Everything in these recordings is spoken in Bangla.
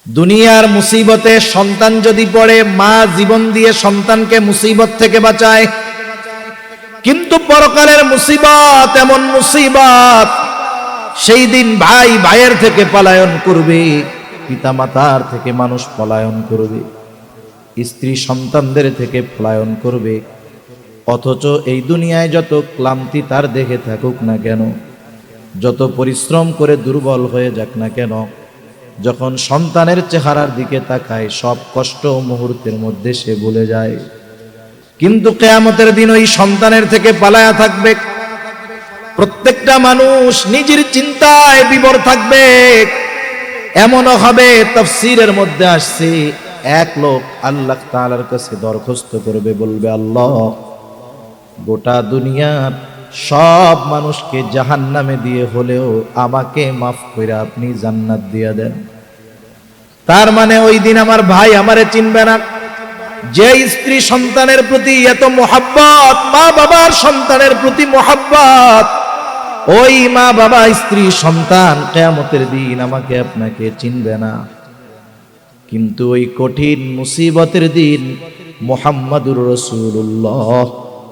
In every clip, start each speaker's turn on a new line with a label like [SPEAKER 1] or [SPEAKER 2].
[SPEAKER 1] দুনিয়ার মুসিবতে সন্তান যদি পড়ে, মা জীবন দিয়ে সন্তানকে মুসিবত থেকে বাঁচায়। কিন্তু পরকালের মুসিবত এমন মুসিবত, সেই দিন ভাই ভাইয়ের থেকে পলায়ন করবে, পিতা মাতার থেকে মানুষ পলায়ন করবে, স্ত্রী সন্তানদের থেকে পলায়ন করবে। অথচ এই দুনিয়ায় যত ক্লান্তি তার দেহে থাকুক না কেন, যত পরিশ্রম করে দুর্বল হয়ে যাক না কেন, যখন সন্তানের চেহারার দিকে তাকায় সব কষ্ট মুহূর্তের মধ্যে সে ভুলে যায়। কিন্তু কিয়ামতের দিন ওই সন্তানের থেকে পালায়া থাকবে। প্রত্যেকটা মানুষ নিজের চিন্তায় বিভোর থাকবে। এমনও হবে, তাফসীরের মধ্যে আসছে, এক লোক আল্লাহ তাআলার কাছে দরখাস্ত করবে, বলবে, আল্লাহ, গোটা দুনিয়ার সব মানুষকে জাহান্নামে দিয়ে হলেও আমাকে মাফ করে আপনি জান্নাত দিয়ে দেন। তার মানে ওই দিন আমার ভাই আমারে চিনবে না। যে স্ত্রী সন্তানের প্রতি এত মোহাব্বত, মা বাবার সন্তানের প্রতি মোহাব্বত, ওই মা বাবা স্ত্রী সন্তান কিয়ামতের দিন আমাকে আপনাকে চিনবে না। কিন্তু ওই কঠিন মুসিবতের দিন মুহাম্মাদুর রাসূলুল্লাহ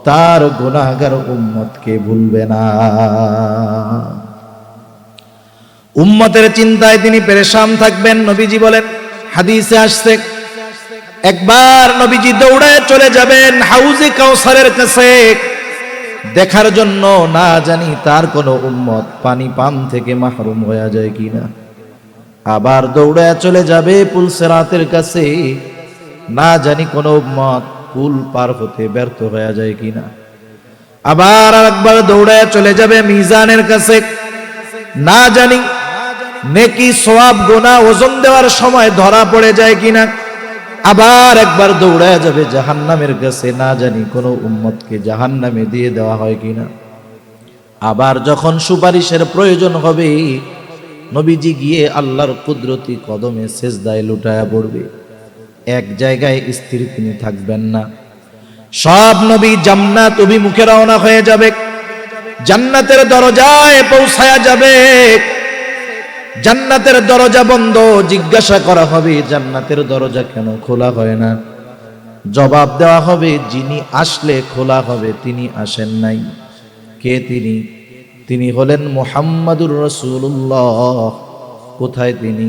[SPEAKER 1] তার গুনাহগার উম্মতকে ভুলবে না। উম্মতের চিন্তায় তিনি পেরেশান থাকবেন। নবীজি বলেন, হাদিসে আসছে, একবার নবীজি দৌড়ায় চলে যাবেন হাউজে কাউসারের কাছে দেখার জন্য, না জানি তার কোনো উম্মত পানি পান থেকে মাহরুম হয়ে যায় কিনা। আবার দৌড়ায় চলে যাবে পুল সিরাতের কাছে, না জানি কোনো উম্মত পুল পার হতে ব্যর্থ হয়ে যায় কিনা। আবার আরেকবার দৌড়ায় চলে যাবে মিজানের কাছে, না জানি নেকি সওয়াব গুনাহ ওজন দেওয়ার সময় ধরা পড়ে যায় কিনা। আবার একবার দৌড়ায় যাবে জাহান্নামের কাছে, না জানি কোনো উম্মতকে জাহান্নামে দিয়ে দেওয়া হয় কিনা। আবার যখন সুপারিশের প্রয়োজন হবে, নবীজি গিয়ে আল্লাহর কুদরতি কদমে সেজদায় লুটায়া পড়বে। এক জায়গায় স্থির তিনি থাকবেন না। সব নবী জান্নাত অভিমুখে রওনা হয়ে যাবে, জান্নাতের দরজায় পৌঁছায়া যাবে। জান্নাতের দরজা বন্ধ, জিজ্ঞাসা করা হবে, জান্নাতের দরজা কেন খোলা হয় না? জবাব দেওয়া হবে, যিনি আসলে খোলা হবে তিনি আসেন নাই। কে তিনি? তিনি হলেন মুহাম্মাদুর রাসূলুল্লাহ। কোথায় তিনি?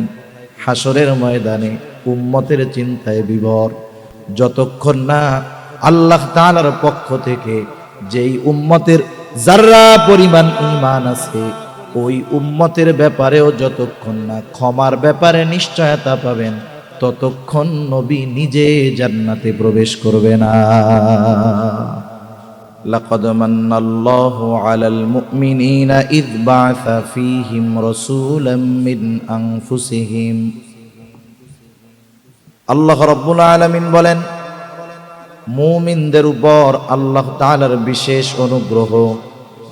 [SPEAKER 1] হাসরের ময়দানে উম্মতের চিন্তায় বিভোর। যতক্ষণ না আল্লাহ তাআলার পক্ষ থেকে যেই উম্মতের যাররা পরিমাণ ঈমান আছে, ওই উম্মতের ব্যাপারেও যতক্ষণ না ক্ষমার ব্যাপারে নিশ্চয়তা পাবেন, ততক্ষণ নবী নিজে জান্নাতে প্রবেশ করবে না। লাকাদ মান্নাল্লাহু আলাল মুমিনিনা ইয বা'আসা ফীহিম রাসূলাম মিন আনফুসিহিম। আল্লাহ রাব্বুল আলামিন বলেন, মুমিনদের উপর আল্লাহ তাআলার বিশেষ অনুগ্রহ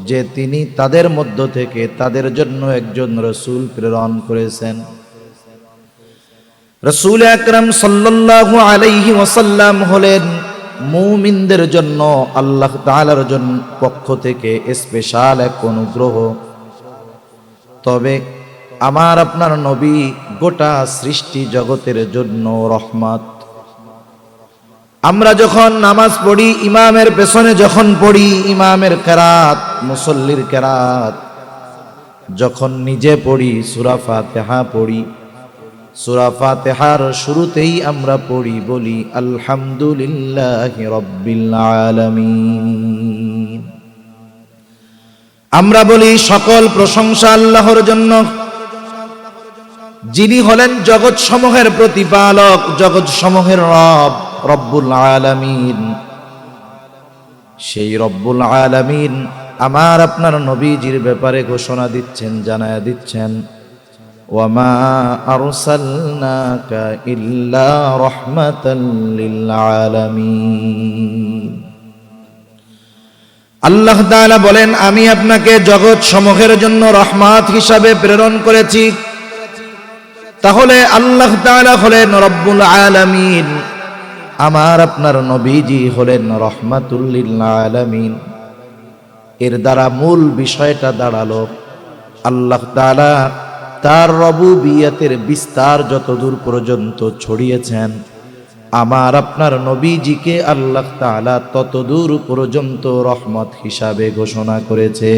[SPEAKER 1] যে তিনি তাদের মধ্য থেকে তাদের জন্য একজন রাসূল প্রেরণ করেছেন। রাসূল আকরাম সাল্লাল্লাহু আলাইহি ওয়াসাল্লাম হলেন মুমিনদের জন্য আল্লাহ তাআলার পক্ষ থেকে স্পেশাল এক অনুগ্রহ। তবে আমার আপনার নবী গোটা সৃষ্টি জগতের জন্য রহমত। আমরা যখন নামাজ পড়ি, ইমামের পেছনে যখন পড়ি, ইমামের কেরাত, মুসল্লির কেরাত, যখন নিজে পড়ি, সূরা ফাতিহা পড়ি, সূরা ফাতিহার শুরুতেই আমরা পড়ি, বলি আলহামদুলিল্লাহি রাব্বিল আলামিন। আমরা বলি সকল প্রশংসা আল্লাহর জন্য, যিনি হলেন জগৎ সমূহের প্রতিপালক, জগৎ সমূহের রব, রব্বুল আলামিন। সেই রব্বুল আলামিন আমার আপনার নবীজির ব্যাপারে ঘোষণা দিচ্ছেন, জানায়া দিচ্ছেন, ওয়ামা আরসালনাকা ইল্লা রাহমাতাল লিল আলামিন। আল্লাহ তাআলা বলেন, আমি আপনাকে জগৎ সমূহের জন্য রহমত হিসাবে প্রেরণ করেছি। তাহলে আল্লাহ তাআলা হলেন রব্বুল আলামিন, আমার আপনার নবীজি হলেন রহমাতুল লিল আলামিন। এর দ্বারা মূল বিষয়টা দাঁড়ালো, আল্লাহ তাআলা তার রবুবিয়তের বিস্তার যতদূর পর্যন্ত ছড়িয়েছেন, আমার আপনার নবীজিকে আল্লাহ তাআলা ততদূর পর্যন্ত রহমত হিসাবে ঘোষণা করেছে।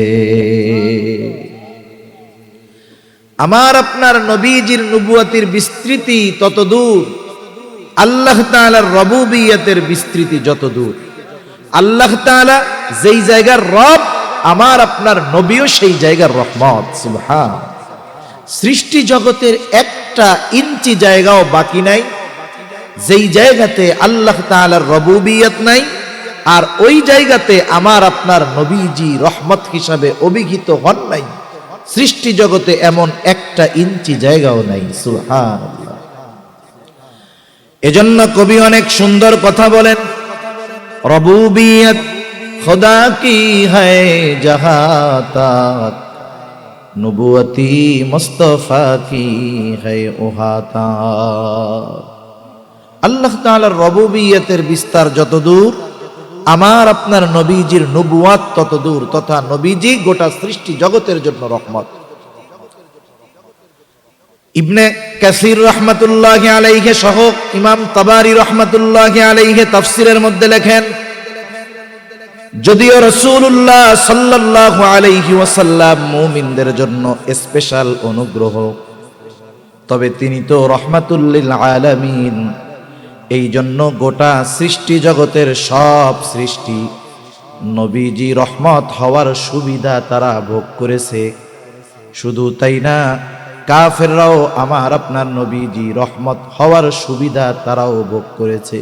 [SPEAKER 1] আমার আপনার নবীজির নবুয়তের বিস্তৃতি ততদূর, আল্লাহ তাআলার রবুবিয়তের বিস্তৃতি যতদূর। আল্লাহ তাআলা যেই জায়গার রব, আমার আপনার নবীও সেই জায়গার রহমত। সুবহান। সৃষ্টি জগতের একটা ইঞ্চি জায়গাও বাকি নাই যেই জায়গাতে আল্লাহ তাআলার রবুবিয়ত নাই, আর ওই জায়গাতে আমার আপনার নবীজি রহমত হিসাবে অভিহিত হন নাই। সৃষ্টি জগতে এমন একটা ইঞ্চি জায়গাও নাই। সুবহানাল্লাহ। এজন্য কবি অনেক সুন্দর কথা বলেন, রবুবিয়ত খুদা কি হ্যায় জাহাঁ তাক, নবুয়তি মুস্তাফা কি হ্যায় ওহা তাক। আল্লাহ তাআলার রবুবিয়তের বিস্তার যতদূর, আমার আপনার নবীজির নবুয়াত ততদূর, তথা নবীজি গোটা সৃষ্টি জগতের জন্য রহমত। ইবনে কাসির রহমাতুল্লাহি আলাইহি সহ ইমাম তাবারি রহমাতুল্লাহি আলাইহি তাফসিরের মধ্যে লেখেন, যদিও রাসূলুল্লাহ সাল্লাল্লাহু আলাইহি ওয়াসাল্লাম মুমিনদের জন্য স্পেশাল অনুগ্রহ, তবে তিনি তো রহমাতুল লিল আলামিন। এই জন্য গোটা সৃষ্টি জগতের সব সৃষ্টি নবীজি রহমত হওয়ার সুবিধা তারা ভোগ করেছে। শুধু তাই না, কাফেররাও আমার আপনার নবীজি রহমত হওয়ার সুবিধা তারাও ভোগ করেছে।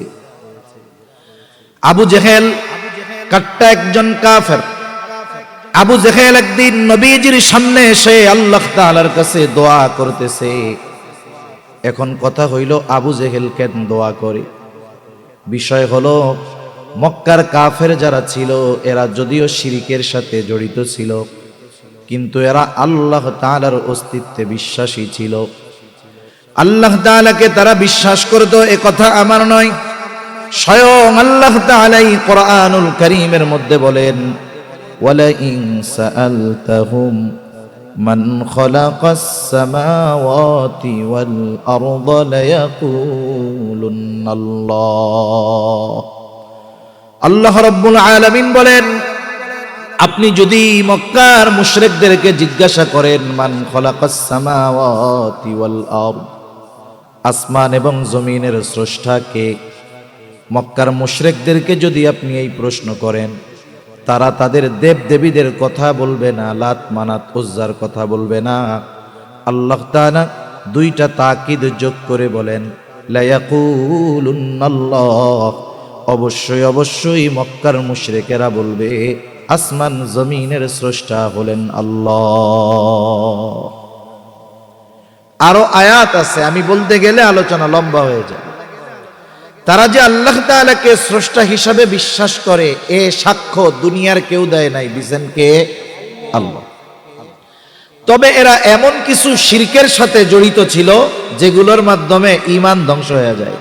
[SPEAKER 1] আবু জেহেল কাট্টা একজন কাফের। আবু জেহেল একদিন নবীজির সামনে এসে আল্লাহ তাআলার কাছে দোয়া করতেছে। এখন কথা হইল, আবু জেহেল কেন দোয়া করে? বিষয় হলো, মক্কার কাফের যারা ছিল এরা যদিও শিরকের সাথে জড়িত ছিল, কিন্তু এরা আল্লাহ তাআলার অস্তিত্বে বিশ্বাসী ছিল। আল্লাহ তাআলাকে তারা বিশ্বাস করত, এ কথা আমার নয়, স্বয়ং আল্লাহ তাআলাই কোরআনুল কারীমের মধ্যে বলেন, ওয়ালা ইন সাআলতাহুম মান খালাকাস সামাওয়াতি ওয়াল আরদা লায়াকুলুন্নাল্লাহ। আল্লাহ রাব্বুল আলামিন বলেন, আপনি যদি মক্কার মুশরিকদেরকে জিজ্ঞাসা করেন, মান খালাকাস সামাওয়াতি ওয়াল আরদ, আসমান এবং জমিনের স্রষ্টা কে, মক্কার মুশরিকদেরকে যদি আপনি এই প্রশ্ন করেন, তারা তাদের দেব দেবীদের কথা বলবে না, লাত মানাত উজ্জার কথা বলবে না। আল্লাহ তাআলা দুইটা তাকিদ যোগ করে বলেন, লায়াকুলুন্নাল্লাহ, অবশ্যই অবশ্যই মক্কার মুশরিকেরা বলবে আসমান জমিনের স্রষ্টা হলেন আল্লাহ। আরো আয়াত আছে, আমি বলতে গেলে আলোচনা লম্বা হয়ে যায়। তারা যে আল্লাহ তাআলাকে স্রষ্টা হিসাবে বিশ্বাস করে, এ সাক্ষ্য দুনিয়ার কেউ দেয় নাই, দিছেন কে? আল্লাহ। তবে এরা এমন কিছু শিরকের সাথে জড়িত ছিল যেগুলোর মাধ্যমে ঈমান ধ্বংস হয়ে যায়,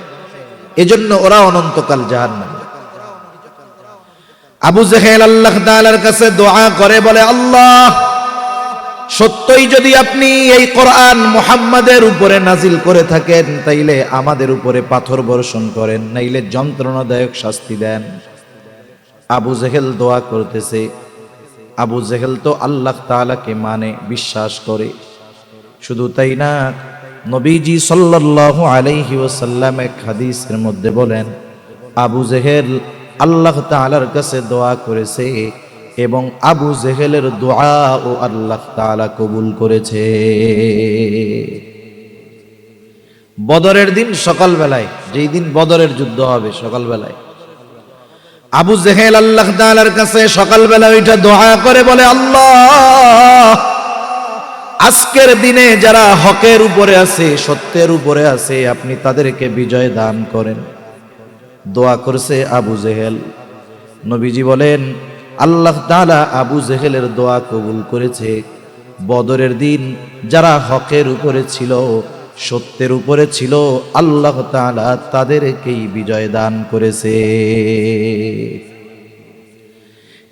[SPEAKER 1] এজন্য ওরা অনন্তকাল জাহান্নামে। আবু জেহেল আল্লাহ তাআলার কাছে দোয়া করে, বলে, আল্লাহ, সত্যই যদি আপনি এই কোরআন মুহাম্মাদের উপরে নাজিল করে থাকেন, তাইলে আমাদের উপরে পাথর বর্ষণ করেন, নাইলে যন্ত্রণাদায়ক শাস্তি দেন। আবু জেহেল দোয়া করতেছে। আবু জেহেল তো আল্লাহ তাআলাকে মানে, বিশ্বাস করে। শুধু তাই না, নবীজি সাল্লাল্লাহু আলাইহি ওয়াসাল্লাম এক হাদিসের মধ্যে বলেন, আবু জেহেল আল্লাহ তাআলার কাছে দোয়া করেছে এবং আবু জেহেলের দোয়া ও আল্লাহ তাআলা কবুল করেছে। বদরের দিন সকালবেলায়, যেই দিন বদরের যুদ্ধ হবে, সকালবেলায় আবু জেহেল আল্লাহ তাআলার কাছে সকালবেলা ওইটা দোয়া করে, বলে, আল্লাহ, আজকের দিনে যারা হকের উপরে আছে, সত্যের উপরে আছে, আপনি তাদেরকে বিজয় দান করেন। দোয়া করছে আবু জেহেল। নবীজি বলেন, আল্লাহ তাআলা আবু জেহেলের দোয়া কবুল করেছে। বদরের দিন যারা হকের উপরে ছিল, সত্যের উপরে ছিল, আল্লাহ তাআলা তাদেরকেই বিজয় দান করেছে।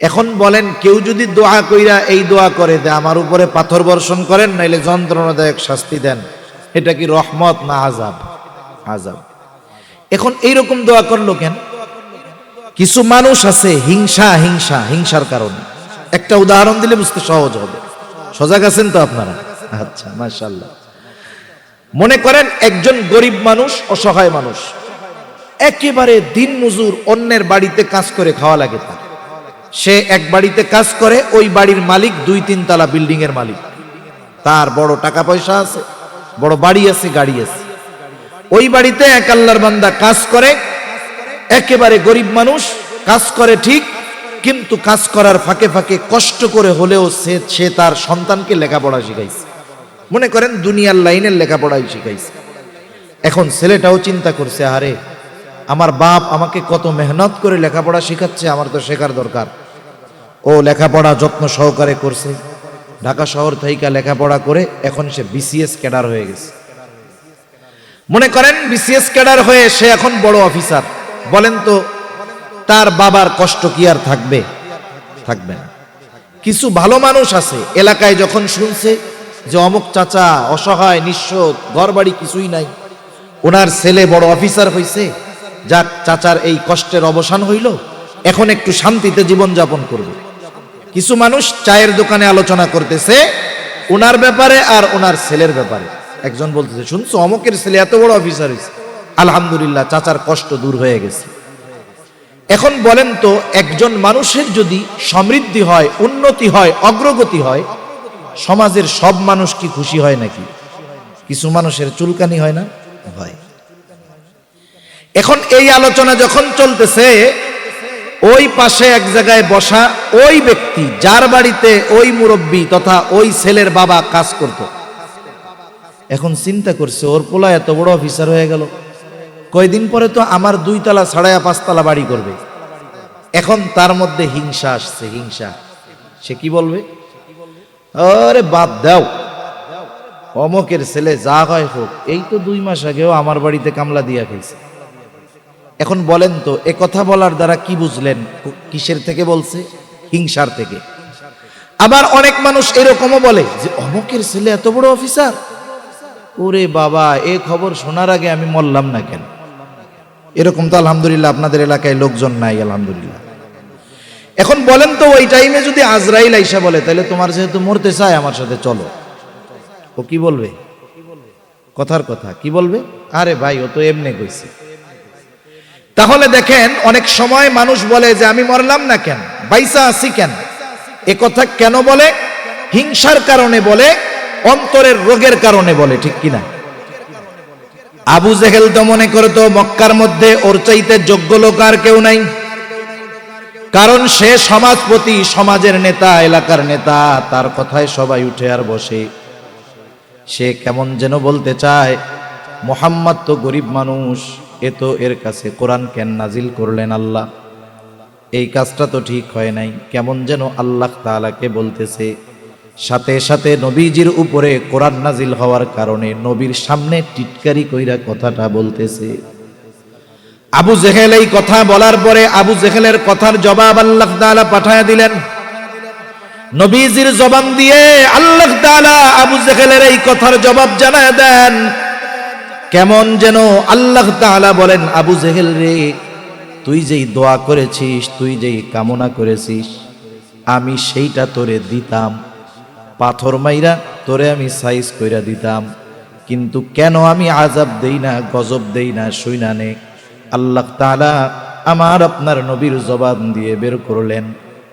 [SPEAKER 1] এখন বলেন কেউ যদি দোয়া কইরা এই দোয়া করে যে আমার উপরে পাথর বর্ষণ করেন নাইলে যন্ত্রণাদায়ক শাস্তি দেন, এটা কি রহমত না আযাব? আযাব। এখন এইরকম দোয়া করলো কেন? কিছু মানুষ আছে হিংসার কারণে। একটা উদাহরণ দিলে বুঝতে সহজ হবে। সজাগ আছেন তো আপনারা? আচ্ছা, মাশাআল্লাহ। মনে করেন একজন গরিব মানুষ, অসহায় মানুষ, একেবারে দিন মজুর, অন্যের বাড়িতে কাজ করে খাওয়া লাগে তার। সে এক বাড়িতে কাজ করে, ওই বাড়ির মালিক 2-3 তলা বিল্ডিং এর মালিক, তার বড় টাকা পয়সা আছে, বড় বাড়ি আছে, গাড়ি আছে। ওই বাড়িতে এক আল্লাহর বান্দা কাজ করে, একেবারে গরিব মানুষ, কাজ করে ঠিক, কিন্তু কাজ করার ফাঁকে ফাঁকে কষ্ট করে হলেও সে তার সন্তানকে লেখাপড়া শিখাইছে। মনে করেন দুনিয়ার লাইনের লেখাপড়াই শিখাইছে। এখন ছেলেটাও চিন্তা করছে, আরে আমার বাপ আমাকে কত মেহনত করে লেখাপড়া শিখাচ্ছে, আমার তো শেখার দরকার। ও লেখাপড়া যত্ন সহকারে করছে, ঢাকা শহর থেকে লেখাপড়া করে এখন সে বিসিএস ক্যাডার হয়ে গেছে। মনে করেন বিসিএস ক্যাডার হয়ে সে এখন বড় অফিসার। বলেন তো তার বাবার কষ্ট কি আর থাকবে? থাকবে না। কিছু ভালো মানুষ আছে, এলাকায় যখন শুনছে যে অমুক চাচা অসহায়, নিঃস্ব, ঘর বাড়ি কিছুই নাই, ওনার ছেলে বড় অফিসার হয়েছে, যাক চাচার এই কষ্টের অবসান হইল, এখন একটু শান্তিতে জীবন যাপন করবে। কিছু মানুষ চায়ের দোকানে আলোচনা করতেছে ওনার ব্যাপারে আর ওনার ছেলের ব্যাপারে। একজন বলতেছে, শুনছো অমুকের ছেলে এত বড় অফিসার হয়েছে, আলহামদুলিল্লাহ চাচার কষ্ট দূর হয়ে গেছে। এখন বলেন তো একজন মানুষের যদি সমৃদ্ধি হয়, উন্নতি হয়, অগ্রগতি হয়, সমাজের সব মানুষ কি খুশি হয় নাকি? কিছু মানুষের চুলকানি হয় না? হয়। এখন এই আলোচনা যখন চলতেছে, ওই পাশে এক জায়গায় বসা ওই ব্যক্তি যার বাড়িতে ওই মুরব্বী তথা ওই ছেলের বাবা কাজ করত, এখন চিন্তা করছে ওর পোলা এত বড় অফিসার হয়ে গেল, কয়দিন পরে তো আমার 2 তলা ছাড়াইয়া 5 তলা বাড়ি করবে। এখন তার মধ্যে হিংসা আসছে, হিংসা। সে কি বলবে? আরে বাদ দাও, অমকের ছেলে যা হয় হোক, এই তো 2 মাস আগেও আমার বাড়িতে কামলা দিয়া খাইছে। এখন বলেন তো এ কথা বলার দ্বারা কি বুঝলেন? কিসের থেকে বলছে? হিংসার থেকে। আবার অনেক মানুষ এরকমও বলে যে অমকের ছেলে এত বড় অফিসার, ওরে বাবা এ খবর শোনার আগে আমি মরলাম না কেন। এরকম তো আলহামদুলিল্লাহ আপনাদের এলাকায় লোকজন নাই, আলহামদুলিল্লাহ। এখন বলেন তো ওই টাইমে যদি আজরাইল আইসা বলে তাহলে তোমার যেহেতু মরতে চায় আমার সাথে চলো, ও কি বলবে? কথার কথা কি বলবে? আরে ভাই ও তো এমনি কইছে। তাহলে দেখেন অনেক সময় মানুষ বলে যে আমি মরলাম না কেন, বাইসা আছি কেন। এ কথা কেন বলে? হিংসার কারণে বলে, অন্তরের রোগের কারণে বলে, ঠিক কিনা? আবু জেহেল তো মনে করতো মক্কার মধ্যে ওর চাইতে যোগ্য লোক আর কেউ নাই, কারণ সে সমাজপতি, সমাজের নেতা, এলাকার নেতা, তার কথায় সবাই উঠে আর বসে। সে কেমন যেন বলতে চায় মুহাম্মদ তো গরিব মানুষ, এ তো এর কাছে কোরআন কেন নাজিল করলেন আল্লাহ, এই কাজটা তো ঠিক হয় নাই। কেমন যেন আল্লাহ তাআলাকে বলতেছে, সাথে সাথে নবীজির উপরে কোরআন নাজিল হওয়ার কারণে নবীর সামনে টিটকারি কইরা কথাটা বলতেছে। আবু জেহেল এই কথা বলার পরে আবু জেহেলের কথার জবাব আল্লাহ তাআলা পাঠায়া দিলেন। নবীজির জবান দিয়ে আল্লাহ তাআলা আবু জেহেলের এই কথার জবাব জানায় দেন। কেমন যেন আল্লাহ তাআলা বলেন, আবু জেহেল রে, তুই যেই দোয়া করেছিস, তুই যেই কামনা করেছিস, আমি সেইটা তোরে দিতাম, পাথর মাইরা তোরে আমি সাইজ কইরা দিতাম, কিন্তু কেন আমি আযাব দেই না, গজব দেই না, শুইনা নে। আল্লাহ তাআলা আমার আপনার নবীর জবান দিয়ে বের করলেন,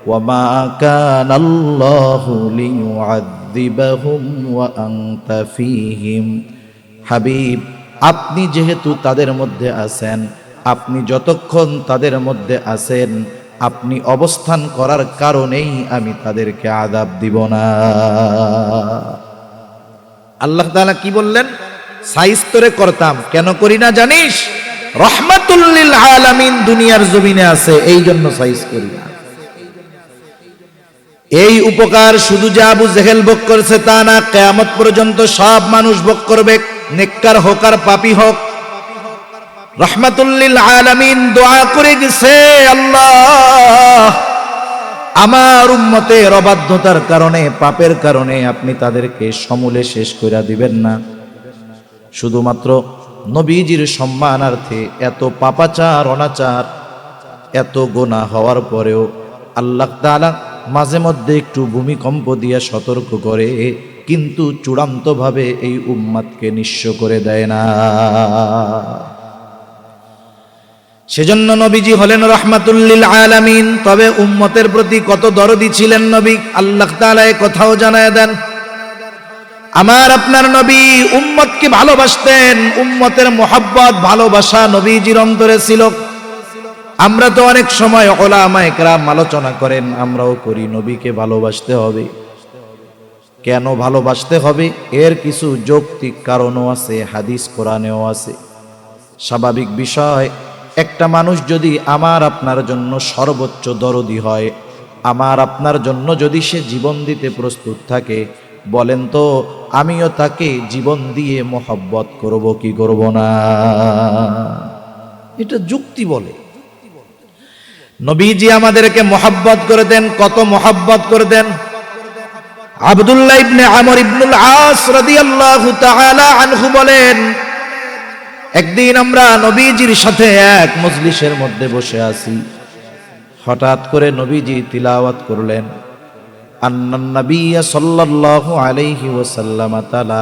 [SPEAKER 1] ওয়ামা কানাল্লাহু লিয়ুআযযিবাহুম ওয়া আনতা ফীহিম। হাবিব, আপনি যেহেতু তাদের মধ্যে আছেন, আপনি যতক্ষণ তাদের মধ্যে আছেন, আপনি অবস্থান করার কারণেই আমি তাদেরকে আযাব দিব না। আল্লাহ তাআলা কি বললেন? সাইজ তোরে করতাম, কেন করি না জানিস? রহমাতুল লিল আলামিন দুনিয়ার জমিনে আছে, এই জন্য সাইজ করি না। এই উপকার শুধু যে আবু জেহেল ভোগ করেছে তা না, কিয়ামত পর্যন্ত সব মানুষ ভোগ করবে, নেককার হোক আর পাপী হোক। রহমাতুল লিল আলামিন দোয়া করে গেছে, আল্লাহ আমার উম্মতের অবাধ্যতার কারণে, পাপের কারণে আপনি তাদেরকে সমূলে শেষ করে দিবেন না। শুধুমাত্র নবীজির সম্মানার্থে এত পাপাচার, অনাচার, এত গুনাহ হওয়ার পরেও আল্লাহ তাআলা মাঝে মধ্যে একটু ভূমিকম্প দিয়ে সতর্ক করে, কিন্তু চূড়ান্তভাবে এই উম্মতকে নিঃস্ব করে দেয় না। সেজন্য নবীজি হলেন রাহমাতুল লিল আলামিন। তবে উম্মতের প্রতি কত দরদি ছিলেন নবী, আল্লাহ তাআলা এই কথাও জানায় দেন। আমার আপনার নবী উম্মতকে ভালোবাসতেন, উম্মতের মোহাব্বত, ভালোবাসা নবীজির অন্তরে ছিল। আমরা তো অনেক সময় উলামায়ে কেরাম আলোচনা করেন, আমরাও করি নবীকে ভালোবাসতে হবে। কেন ভালোবাসতে হবে? এর কিছু যৌক্তিক কারণও আছে, হাদিস কোরআনেও আছে। স্বাভাবিক বিষয়, একটা মানুষ যদি আমার আপনার জন্য সর্বোচ্চ দরদি হয়, আমার আপনার জন্য যদি সে জীবন দিতে প্রস্তুত থাকে, বলেন তো আমিও তাকে জীবন দিয়ে মোহাব্বত করব কি করব না? এটা যুক্তি বলে। নবীজি আমাদেরকে মোহাব্বত করে দেন, কত মোহাব্বত করে দেন। আব্দুল্লাহ ইবনে আমর ইবনুল আস রাদিয়াল্লাহু তাআলা আনহু বলেন, একদিন আমরা নবীজির সাথে এক মজলিসের মধ্যে বসে আছি, হঠাৎ করে নবীজি তিলাওয়াত করলেন, আন্নান নাবিয়্য সাল্লাল্লাহু আলাইহি ওয়াসাল্লাম তাআলা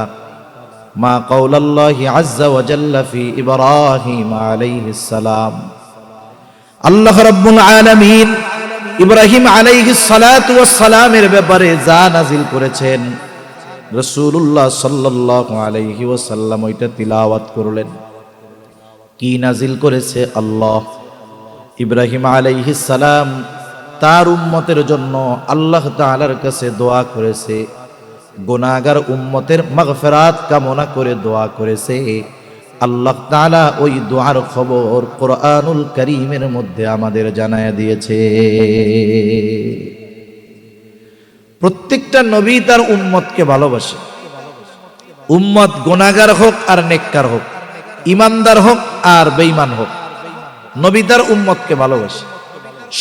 [SPEAKER 1] মা কাওলাল্লাহি আযজা ওয়া জাল্লা ফি ইব্রাহিম আলাইহিস সালাম। আল্লাহ রাব্বুল আলামিন ইব্রাহিম আলাইহিস সালাতু ওয়াস সালামের ব্যাপারে যা নাজিল করেছেন, রাসূলুল্লাহ সাল্লাল্লাহু আলাইহি ওয়াসাল্লাম ওইটা তিলাওয়াত করলেন। কি নাজিল করেছে? আল্লাহ ইব্রাহিম আলাইহিস সালাম তার উম্মতের জন্য আল্লাহ তাআলার কাছে দোয়া করেছে, গুনাহগার উম্মতের মাগফিরাত কামনা করে দোয়া করেছে। আল্লাহ তাআলা ওই দোয়ার খবর কোরআনুল কারীমের মধ্যে আমাদের জানায়া দিয়েছে। প্রত্যেকটা নবী তার উম্মতকে ভালোবাসে। উম্মত গুনাহগার হোক আর নেককার হোক, ইমানদার হোক আর বেঈমান হোক, নবী তার উম্মতকে ভালোবাসে।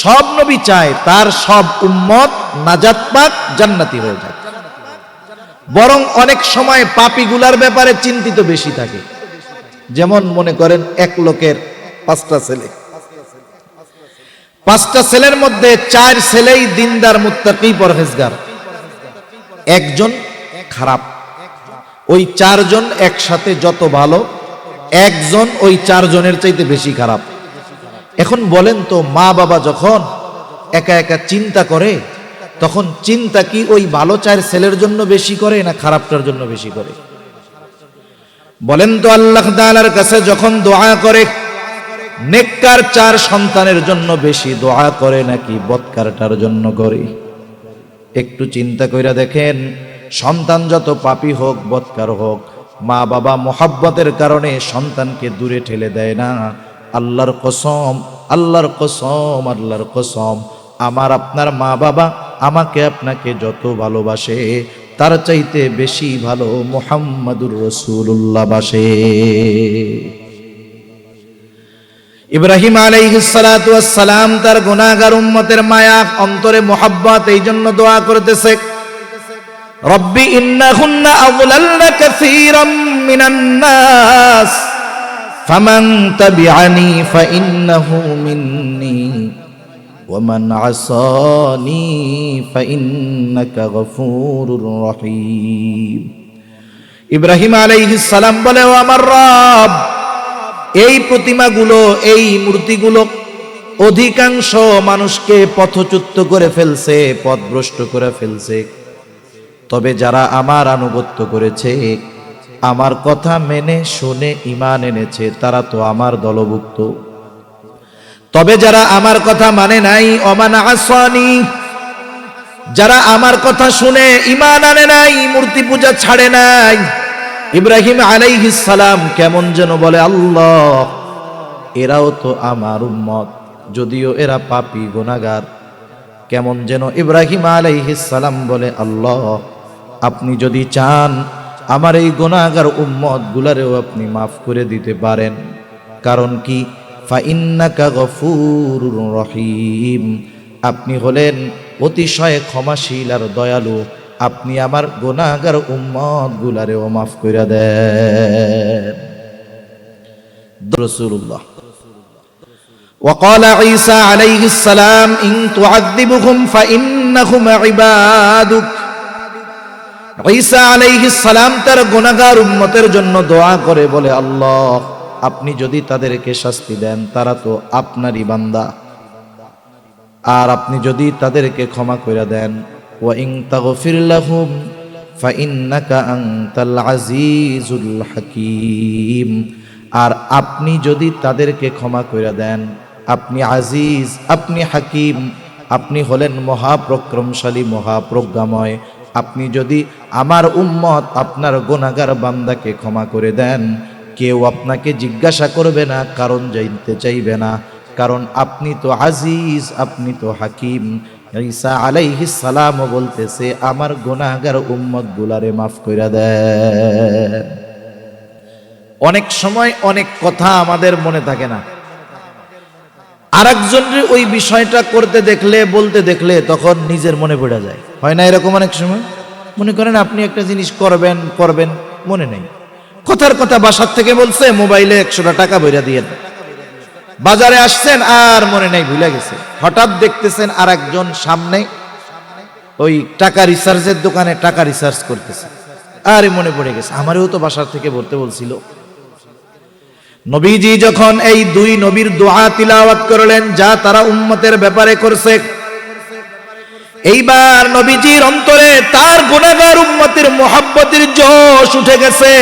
[SPEAKER 1] সব নবী চায় তার সব উম্মত নাজাত পাক, জান্নাতি হয়ে যায়। বরং অনেক সময় পাপীগুলার ব্যাপারে চিন্তিত বেশি থাকে। যেমন মনে করেন এক লোকের 5টা ছেলে, 5টা ছেলের মধ্যে 4 ছেলেই দিনদার, মুত্তাকি, পরহেজগার, একজন খারাপ। ওই 4 জন একসাথে যত ভালো, একজন ওই 4 জনের চাইতে বেশি খারাপ। এখন বলেন তো, মা বাবা যখন একা একা চিন্তা করে, তখন চিন্তা কি ওই ভালো 4 ছেলের জন্য বেশি করে না খারাপটার জন্য বেশি করে? বলেন তো, আল্লাহ তাআলার কাছে যখন দোয়া করে, নেককার 4 সন্তানের জন্য বেশি দোয়া করে নাকি বদকারটার জন্য করে? একটু চিন্তা কইরা দেখেন, সন্তান যত পাপী হোক, বদকার হোক, মা বাবা মোহাব্বতের কারণে সন্তানকে দূরে ঠেলে দেয় না। আল্লাহর কসম, আল্লাহর কসম, আল্লাহর কসম, আমার আপনার মা বাবা আমাকে আপনাকে যত ভালোবাসে, তার চাইতে বেশি ভালো মুহাম্মাদুর রাসূলুল্লাহ বাসে। ইব্রাহিম আলাইহিস সালাতু ওয়াস সালাম তার গুনাহগার উম্মতের মায়া, অন্তরে মোহাব্বত, এই জন্য দোয়া করতেছে, রব্বি ইন্নাহুন্না আযলালনা কাসীরাম মিনান নাস ফামান তাবিআনি ফাইন্নাহু মিন্নী ওয়ামান আসানি ফাইন্নাকা গফুরুর রহিম। ইব্রাহিম আলাইহিস সালাম বলে, ও আমার রব, এই প্রতিমাগুলো, এই মূর্তিগুলো অধিকাংশ মানুষকে পথচ্যুত করে ফেলছে, পথভ্রষ্ট করে ফেলছে। তবে যারা আমার আনুগত্য করেছে, আমার কথা মেনে শুনে ঈমান এনেছে, তারা তো আমার দলভুক্ত। তবে যারা আমার কথা মানে নাই, ওমান আসানি, যারা আমার কথা শুনে ঈমান আনে নাই, মূর্তি পূজা ছাড়ে নাই, ইব্রাহিম আলাইহিস সালাম কেমন যেন বলে, আল্লাহ এরাও তো আমার উম্মত, যদিও এরা পাপী গুনাহগার। কেমন যেন ইব্রাহিম আলাইহিস সালাম বলে, আল্লাহ আপনি যদি চান আমার এই গুনাহগার উম্মত গুলারেও আপনি মাফ করে দিতে পারেন। কারণ কি? ফাইন্নাকা গফুরুর রহিম, আপনি হলেন অতিশয় ক্ষমাশীল আর দয়ালু, আপনি আমার গুনাহগার উম্মত গুলারেও মাফ কইরা দেন। রাসূলুল্লাহ وقال عيسى عليه السلام إن تعذبهم فإنهم عبادك। ঈসা আলাইহিস সালাম তার গুনাহগার উম্মতের জন্য দোয়া করে বলে, আল্লাহ আপনি যদি তাদেরকে শাস্তি দেন তারা তো আপনারই বান্দা, আর আপনি যদি তাদেরকে ক্ষমা করে দেন, ওয়া ইন তাগফির লাহুম ফাইন্নাকা আনতাল আজিজুল হাকীম, আর আপনি যদি তাদেরকে ক্ষমা করে দেন, আপনি আজিজ, আপনি হাকিম, আপনি হলেন মহাপ্রক্রমশালী, মহাপ্রজ্ঞাময়। আপনি যদি আমার উম্মত আপনার গুনাহগার বান্দাকে ক্ষমা করে দেন, কেউ আপনাকে জিজ্ঞাসা করবে না, কারণ জানতে চাইবে না, কারণ আপনি তো আজিজ, আপনি তো হাকিম। ঈসা আলাইহিস সালাম বলতেছে আমার গুনাহগার উম্মত গুলারে মাফ কইরা দেন। অনেক সময় অনেক কথা আমাদের মনে থাকে না, আরেকজনের ওই বিষয়টা করতে দেখলে, বলতে দেখলে তখন নিজের মনে পড়ে যায়, হয় না এরকম? অনেক সময় মনে করেন আপনি একটা জিনিস করবেন মনে নেই, কথার কথা বাসার থেকে বলছে, মোবাইলে 100 টাকা বইরা দিয়েন, বাজারে আসছেন আর মনে নেই, ভুলে গেছে। হঠাৎ দেখতেছেন আর একজন সামনে ওই টাকা রিসার্চের দোকানে টাকা রিসার্চ করতেছে, আরে মনে পড়ে গেছে, আমারও তো বাসার থেকে বলতে বলছিল। নবীজি যখন এই দুই নবীর দোয়া তিলাওয়াত করলেন যা তারা উম্মতের ব্যাপারে করছে, এইবার নবীজির অন্তরে তার গুনাহগার উম্মতের মুহাব্বতের জোশ উঠে গেছে।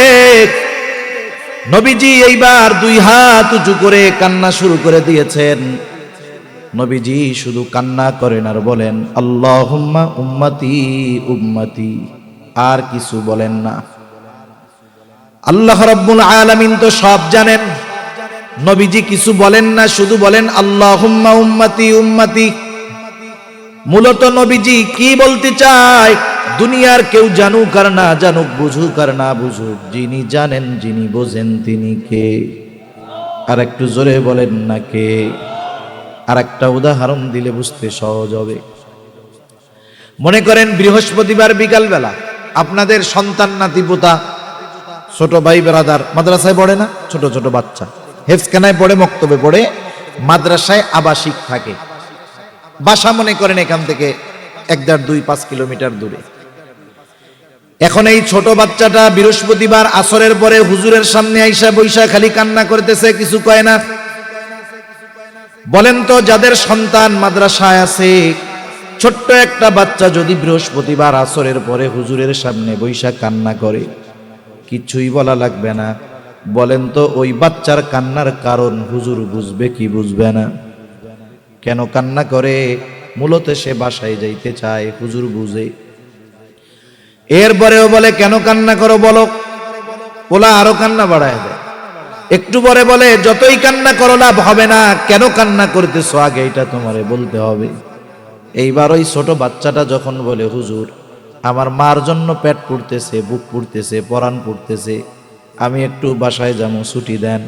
[SPEAKER 1] নবীজি এইবার দুই হাত উঁচু করে কান্না শুরু করে দিয়েছেন। নবীজি শুধু কান্না করেন আর বলেন আল্লাহুম্মা উম্মতি উম্মতি, আর কিছু বলেন না। আল্লাহ রাব্বুল আলামিন তো সব জানেন, নবীজি কিছু বলেন না, শুধু বলেন আল্লাহুম্মা উম্মতি উম্মতি। মূলত নবীজি কি বলতে চায়, দুনিয়ার কেউ জানুক আর না জানুক, বুঝুক আর না বুঝুক, যিনি জানেন, যিনি বোঝেন তিনি কে? আর একটু জোরে বলেন না কে? আর একটা উদাহরণ দিলে বুঝতে সহজ হবে। মনে করেন বৃহস্পতিবার বিকালবেলা আপনাদের সন্তান নাতিপোতা, ছোট ভাই বেরাদার মাদ্রাসায় পড়ে না, ছোট ছোট বাচ্চা হেফজখানায় পড়ে, মক্তবে পড়ে, মাদ্রাসায় আবাসিক থাকে, বাসা মনে করেন এখান থেকে 1.5-2-5 কিলোমিটার দূরে। এখন এই ছোট বাচ্চাটা বৃহস্পতিবার আসরের পরে হুজুরের সামনে আইসা বৈশা খালি কান্না করতেছে, কিছু কয় না। বলেন তো যাদের সন্তান মাদ্রাসায় আছে, ছোট্ট একটা বাচ্চা যদি বৃহস্পতিবার আসরের পরে হুজুরের সামনে বৈশা কান্না করে, কিছুই বলা লাগবে না। বলেন তো ওই বাচ্চার কান্নার কারণ হুজুর বুঝবে কি বুঝবে না? কেন কান্না করে? মূলত সে বাসায় যাইতে চায়, হুজুর বুঝে। এরপরেও বলে কেন কান্না করো বলো, ওলা আরো কান্না বাড়ায় দেয়। একটু পরে বলে যতই কান্না করো লাভ হবে না, কেন কান্না করতেছো আগে এটা তোমারে বলতে হবে। এইবার ওই ছোট বাচ্চাটা যখন বলে হুজুর আমার মার জন্য পেট পুড়তেছে, বুক পুড়তেছে, পরাণ পুড়তেছে, আমি একটু বাসায় যাবো, ছুটি দেন।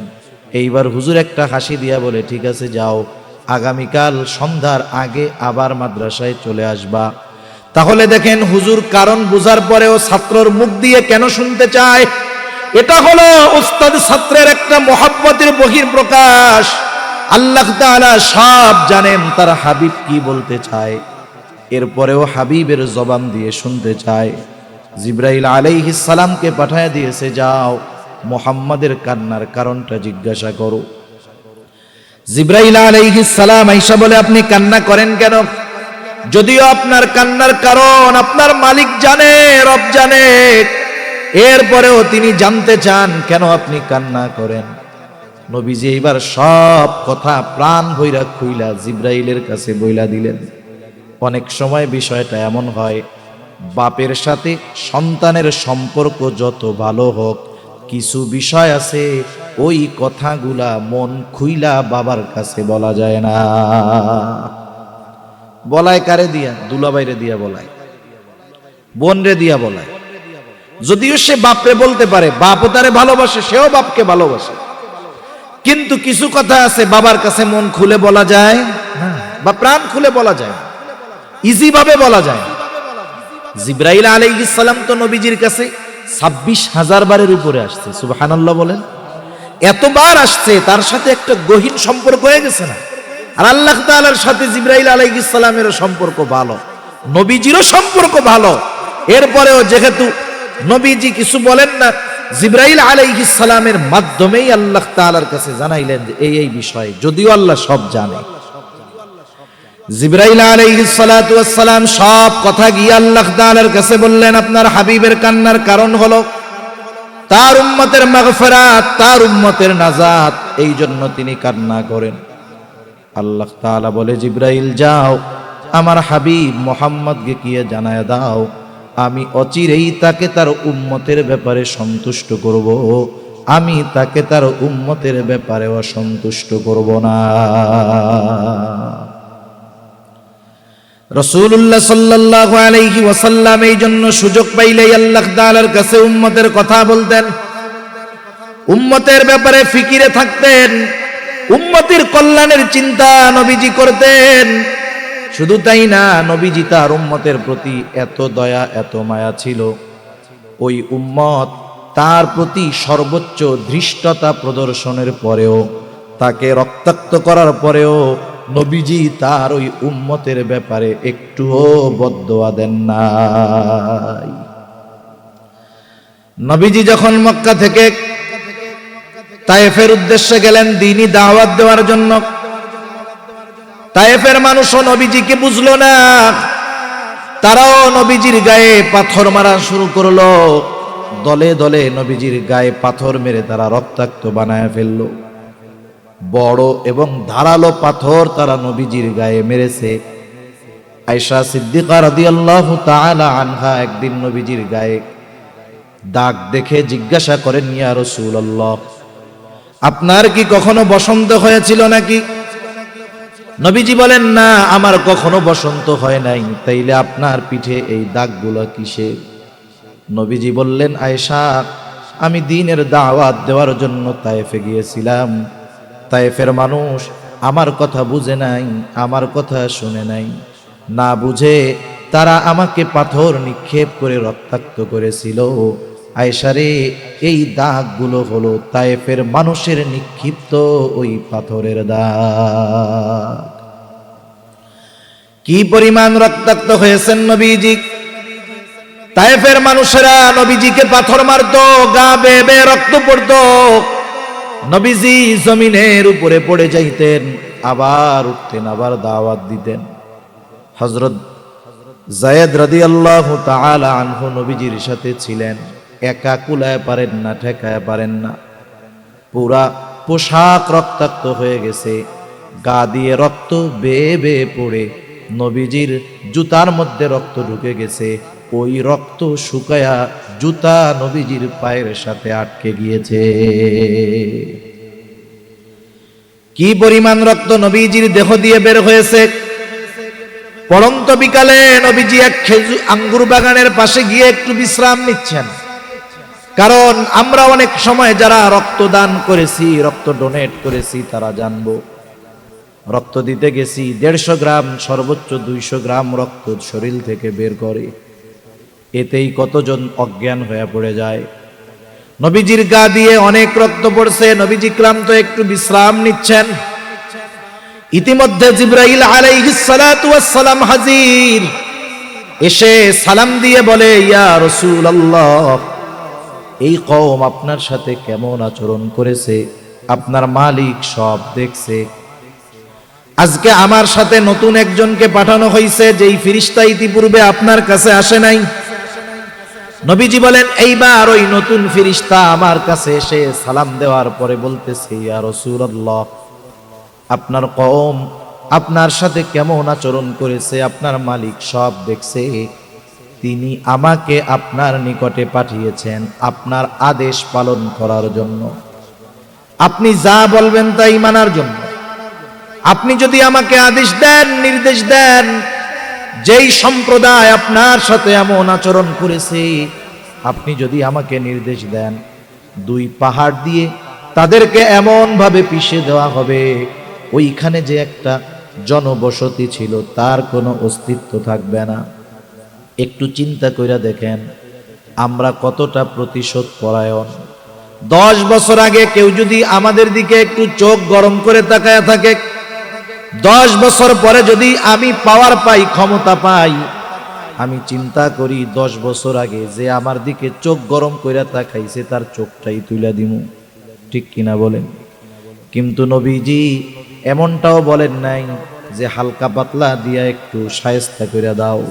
[SPEAKER 1] এইবার হুজুর একটা হাসি দিয়া বলে ঠিক আছে যাও, আগামীকাল সন্ধ্যার আগে আবার মাদ্রাসায় চলে আসবা। তাহলে দেখেন হুজুর কারণ বুঝার পরেও ছাত্রর মুখ দিয়ে কেন শুনতে চায়, এটা হলো উস্তাদ ছাত্রের একটা মহব্বতের বহিঃপ্রকাশ। আল্লাহ তাআলা সব জানেন তার হাবিব কি বলতে চায়, এরপরেও হাবিবের জবান দিয়ে শুনতে চায়। জিবরাইল আলাইহিস সালামকে পাঠায় দিয়েছে, যাও মুহাম্মাদের কান্নার কারণটা জিজ্ঞাসা করো। জিবরাইল আলাইহিস সালাম আয়েশা বলে আপনি কান্না করেন কেন? যদিও আপনার কান্নার কারণ আপনার মালিক জানে, রব জানে, এরপরেও তিনি জানতে চান কেন আপনি কান্না করেন। নবীজি এইবার সব কথা প্রাণ ভইরা খুইলা জিবরাইলের কাছে বইলা দিলেন। অনেক সময় বিষয়টা এমন হয়, বাপের সাথে সন্তানের সম্পর্ক যত ভালো হোক, কিছু বিষয় আছে ওই কথাগুলা মন খুইলা বাবার কাছে বলা যায় না। বলায় কারে দিয়া? দুলাভাইরে দিয়া বলায়, বোন রে দিয়া বলায়। যদিও সে বাপরে বলতে পারে, বাপও তারে ভালোবাসে, সেও বাপকে ভালোবাসে, কিন্তু কিছু কথা আছে বাবার কাছে মন খুলে বলা যায় না, বা প্রাণ খুলে বলা যায় না। ইজি ভাবে বলা যায়। জিবরাইল আলাইহিস সালাম তো নবীজির কাছে 26,000 বারের উপরে আসছে, সুবহানাল্লাহ বলেন। এতবার আসছে, তার সাথে একটা গহীন সম্পর্ক হয়ে গেছে না? আর আল্লাহ তাআলার সাথে জিবরাইল আলাইহিস সালামেরও সম্পর্ক ভালো, নবীজিরও সম্পর্ক ভালো। এরপরেও যেহেতু নবীজি কিছু বলেন না, জিবরাইল আলাইহিস সালামের মাধ্যমেই আল্লাহ তাআলার কাছে জানাইলেন যে এই বিষয়, যদিও আল্লাহ সব জানে। জিবরাইল আলাইহিস সালাতু ওয়াস সালাম সব কথা গিয়ে আল্লাহ তাআলার কাছে বললেন, আপনার হাবিবের কান্নার কারণ হলো তার উম্মতের মাগফিরাত, তার উম্মতের নাজাত, এই জন্য তিনি কান্না করেন। আল্লাহ তাআলা বলে, জিবরাইল যাও আমার হাবিব মুহাম্মদকে গিয়ে জানায় দাও, আমি অচিরেই তাকে তার উম্মতের ব্যাপারে সন্তুষ্ট করব, আমি তাকে তার উম্মতের ব্যাপারে অসন্তুষ্ট করব না। রাসূলুল্লাহ সাল্লাল্লাহু আলাইহি ওয়াসাল্লাম এই জন্য সুযোগ পাইলেই আল্লাহ তাআলার কাছে উম্মতের কথা বলতেন, উম্মতের ব্যাপারে ফিকিরে থাকতেন, উম্মতের কল্যাণের চিন্তা নবীজি করতেন। শুধু তাই না, নবীজি তার উম্মতের প্রতি এত দয়া এত মায়া ছিল, ওই উম্মত তার প্রতি সর্বোচ্চ ধৃষ্টতা প্রদর্শনের পরেও, তাকে রক্তাক্ত করার পরেও নবীজি তার ওই উম্মতের ব্যাপারে একটুও বদদোয়া দেন নাই। নবীজি যখন মক্কা থেকে তায়েফের উদ্দেশ্যে গেলেন দ্বীনি দাওয়াত দেওয়ার জন্য, তায়েফের মানুষও নবীজিকে বুঝলো না, তারাও নবীজির গায়ে পাথর মারা শুরু করলো। দলে দলে নবীজির গায়ে পাথর মেরে তারা রক্তাক্ত বানায় ফেললো। বড় এবং ধারালো পাথর তারা নবীজির গায়ে মেরেছে। আয়েশা সিদ্দিকা রাদিয়াল্লাহু তাআলা আনহা একদিন নবীজির গায়ে দাগ দেখে জিজ্ঞাসা করেন, ইয়া রাসূলুল্লাহ, আপনার কি কখনো বসন্ত হয়েছিল নাকি? নবীজি বলেন, না, আমার কখনো বসন্ত হয় নাই। তাইলে আপনার পিঠে এই দাগগুলো কিসের? নবীজি বললেন, আয়েশা, আমি দ্বীনের দাওয়াত দেওয়ার জন্য তায়েফে গিয়েছিলাম। তায়েফের মানুষ আমার কথা বুঝে নাই, আমার কথা শুনে নাই, না বুঝে তারা আমাকে পাথর নিক্ষেপ করে রক্তাক্ত করেছিল। আয়েশা রে, এই দাগগুলো হলো তায়েফের মানুষের নিক্ষিপ্ত ওই পাথরের দাগ। কি পরিমাণ রক্তাক্ত হয়েছেন নবীজি! তায়েফের মানুষেরা নবীজিকে পাথর মারতো, গা বেয়ে বেয়ে রক্ত পড়তো, নবীজি জমিনের উপরে পড়ে যাইতেন, আবার উঠতেন, আবার দাওয়াত দিতেন। হযরত যায়েদ রাদিয়াল্লাহু তাআলা আনহু নবীজির সাথে ছিলেন, একা কুলায় পারেন না, ঠেকায় পারেন না, পুরা পোশাক রক্তাক্ত হয়ে গেছে, গা দিয়ে রক্ত বেয়ে বেয়ে পড়ে নবীজির জুতার মধ্যে রক্ত ঢুকে গেছে, ওই রক্ত শুকায়া জুতা নবীজির পায়ের সাথে আটকে গিয়েছে। কি পরিমাণ রক্ত নবীজির দেহ দিয়ে বের হয়েছে! পড়ন্ত বিকালে নবীজি এক আঙ্গুর বাগানের পাশে গিয়ে একটু বিশ্রাম নিচ্ছেন। কারণ আমরা অনেক সময় যারা রক্তদান করেছি, রক্ত ডোনেট করেছি, তারা জানবো, রক্ত দিতে গেছি 150 গ্রাম সর্বোচ্চ 200 গ্রাম রক্ত শরীর থেকে বের করে, এতেই কতজন অজ্ঞান হয়ে পড়ে যায়। নবীজির গা দিয়ে অনেক রক্ত পড়ছে, নবীজি ক্লান্ত, একটু বিশ্রাম নিচ্ছেন। ইতিমধ্যে জিবরাইল আলাইহিস সালাতু ওয়াস সালাম হাজির, এসে সালাম দিয়ে বলে, ইয়া রাসূলুল্লাহ, এই কওম আপনার সাথে কেমন আচরণ করেছে আপনার মালিক সব দেখছে। আজকে আমার সাথে নতুন একজনকে পাঠানো হয়েছে, যেই ফেরেশতা ইতিপূর্বে আপনার কাছে আসে নাই। নবীজি বলেন, এইবার ওই নতুন ফেরেশতা আমার কাছে এসে সালাম দেওয়ার পরে বলতেছে, ইয়া রাসূলুল্লাহ, আপনার কওম আপনার সাথে কেমন আচরণ করেছে আপনার মালিক সব দেখছে, তিনি আমাকে আপনার নিকটে পাঠিয়েছেন আপনার আদেশ পালন করার জন্য, আপনি যা বলবেন তাই মানার জন্য। আপনি যদি আমাকে আদেশ দেন, নির্দেশ দেন, যেই সম্প্রদায় আপনার সাথে এমন আচরণ করেছে, আপনি যদি আমাকে নির্দেশ দেন, 2 পাহাড় দিয়ে তাদেরকে এমন ভাবে পিষে দেওয়া হবে, ওইখানে যে একটা জনবসতি ছিল, তার কোনো অস্তিত্ব থাকবে না। একটু চিন্তা কইরা দেখেন আমরা কতটা প্রতিশোধ পরায়ণ। 10 বছর আগে কেউ যদি আমাদের দিকে একটু চোখ গরম করে তাকায় থাকে, 10 বছর পরে যদি আমি পাওয়ার পাই, ক্ষমতা পাই, আমি চিন্তা করি 10 বছর আগে যে আমার দিকে চোখ গরম কইরা তাকাইছে তার চোখটাই তুইলা দিমু। ঠিক কিনা বলেন? কিন্তু নবীজি এমনটাও বলেন নাই যে হালকা পাতলা দিয়া একটু শায়েস্তা কইরা দাও,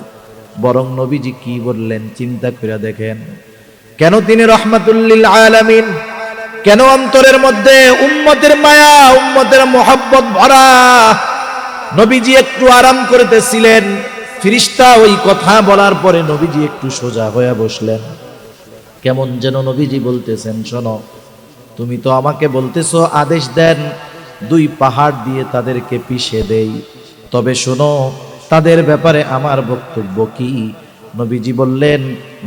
[SPEAKER 1] বরং নবীজি কি বললেন চিন্তা কইরা দেখেন। কেন তিনি রহমাতুল আলামিন, কেন অন্তরের মধ্যে উম্মতের মায়া, উম্মতের মোহাব্বত ভরা। নবীজি একটু আরাম করতেছিলেন, ফেরেশতা ওই কথা বলার পরে নবীজি একটু সোজা হয়ে বসলেন। কেমন যেন নবীজি বলতেছেন, শোনো, তুমি তো আমাকে বলতেছো আদেশ দেন 2 পাহাড় দিয়ে তাদেরকে পিষে দেই, তবে শোনো তাদের ব্যাপারে আমার বক্তব্য কি। নবীজি বললেন,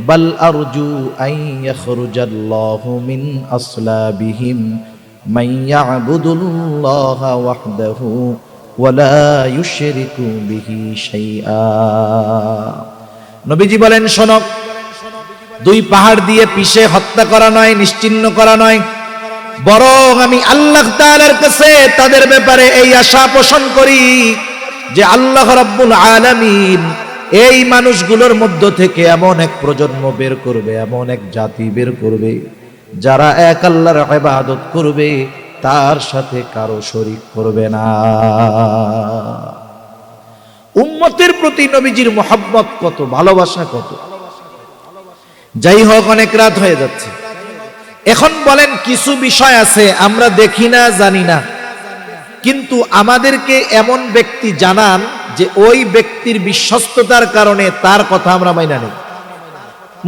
[SPEAKER 1] বাল আরজু আন ইয়াখরুজাল্লাহু মিন আসলাবিহিম মান ইয়াবুদুল্লাহা ওয়াহদাহু ওয়া লা ইউশরিকু বিহি শাইআ। নবীজি বলেন, শোনো, 2 পাহাড় দিয়ে পিষে হত্যা করা নয়, নিশ্চিহ্ন করা নয়, বরং আমি আল্লাহ তাআলার কাছে তাদের ব্যাপারে এই আশা পোষণ করি যে আল্লাহ রাব্বুল আলামিন এই মানুষগুলোর মধ্য থেকে এমন এক প্রজন্ম বের করবে, এমন এক জাতি বের করবে যারা এক আল্লাহর ইবাদত করবে, তার সাথে কারো শরীক করবে না। উম্মতের প্রতি নবীজির মহব্বত কত, ভালোবাসা কত। যাই হোক, অনেক রাত হয়ে যাচ্ছে। এখন বলেন, কিছু বিষয় আছে আমরা দেখি না, জানি না, কিন্তু আমাদেরকে এমন ব্যক্তি জানান যে ওই ব্যক্তির বিশ্বস্ততার কারণে তার কথা আমরা মাইনা নেই।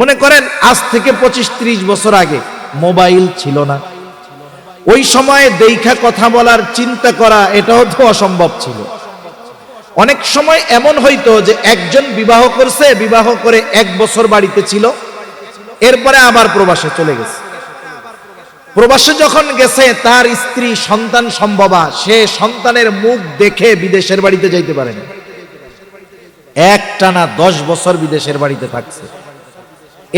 [SPEAKER 1] মনে করেন আজ থেকে 25-30 বছর আগে মোবাইল ছিল না, ওই সময়ে দেখা কথা বলার চিন্তা করা এটাও তো অসম্ভব ছিল। অনেক সময় এমন হইতো যে একজন বিবাহ করছে, বিবাহ করে 1 বছর বাড়িতে ছিল, এরপরে আবার প্রবাসে চলে গেছে। প্রবাসে যখন গেছে তার স্ত্রী সন্তান সম্ভবা, সে সন্তানের মুখ দেখে বিদেশের বাড়িতে যাইতে পারে না। একটানা 10 বছর বিদেশের বাড়িতে থাকছে।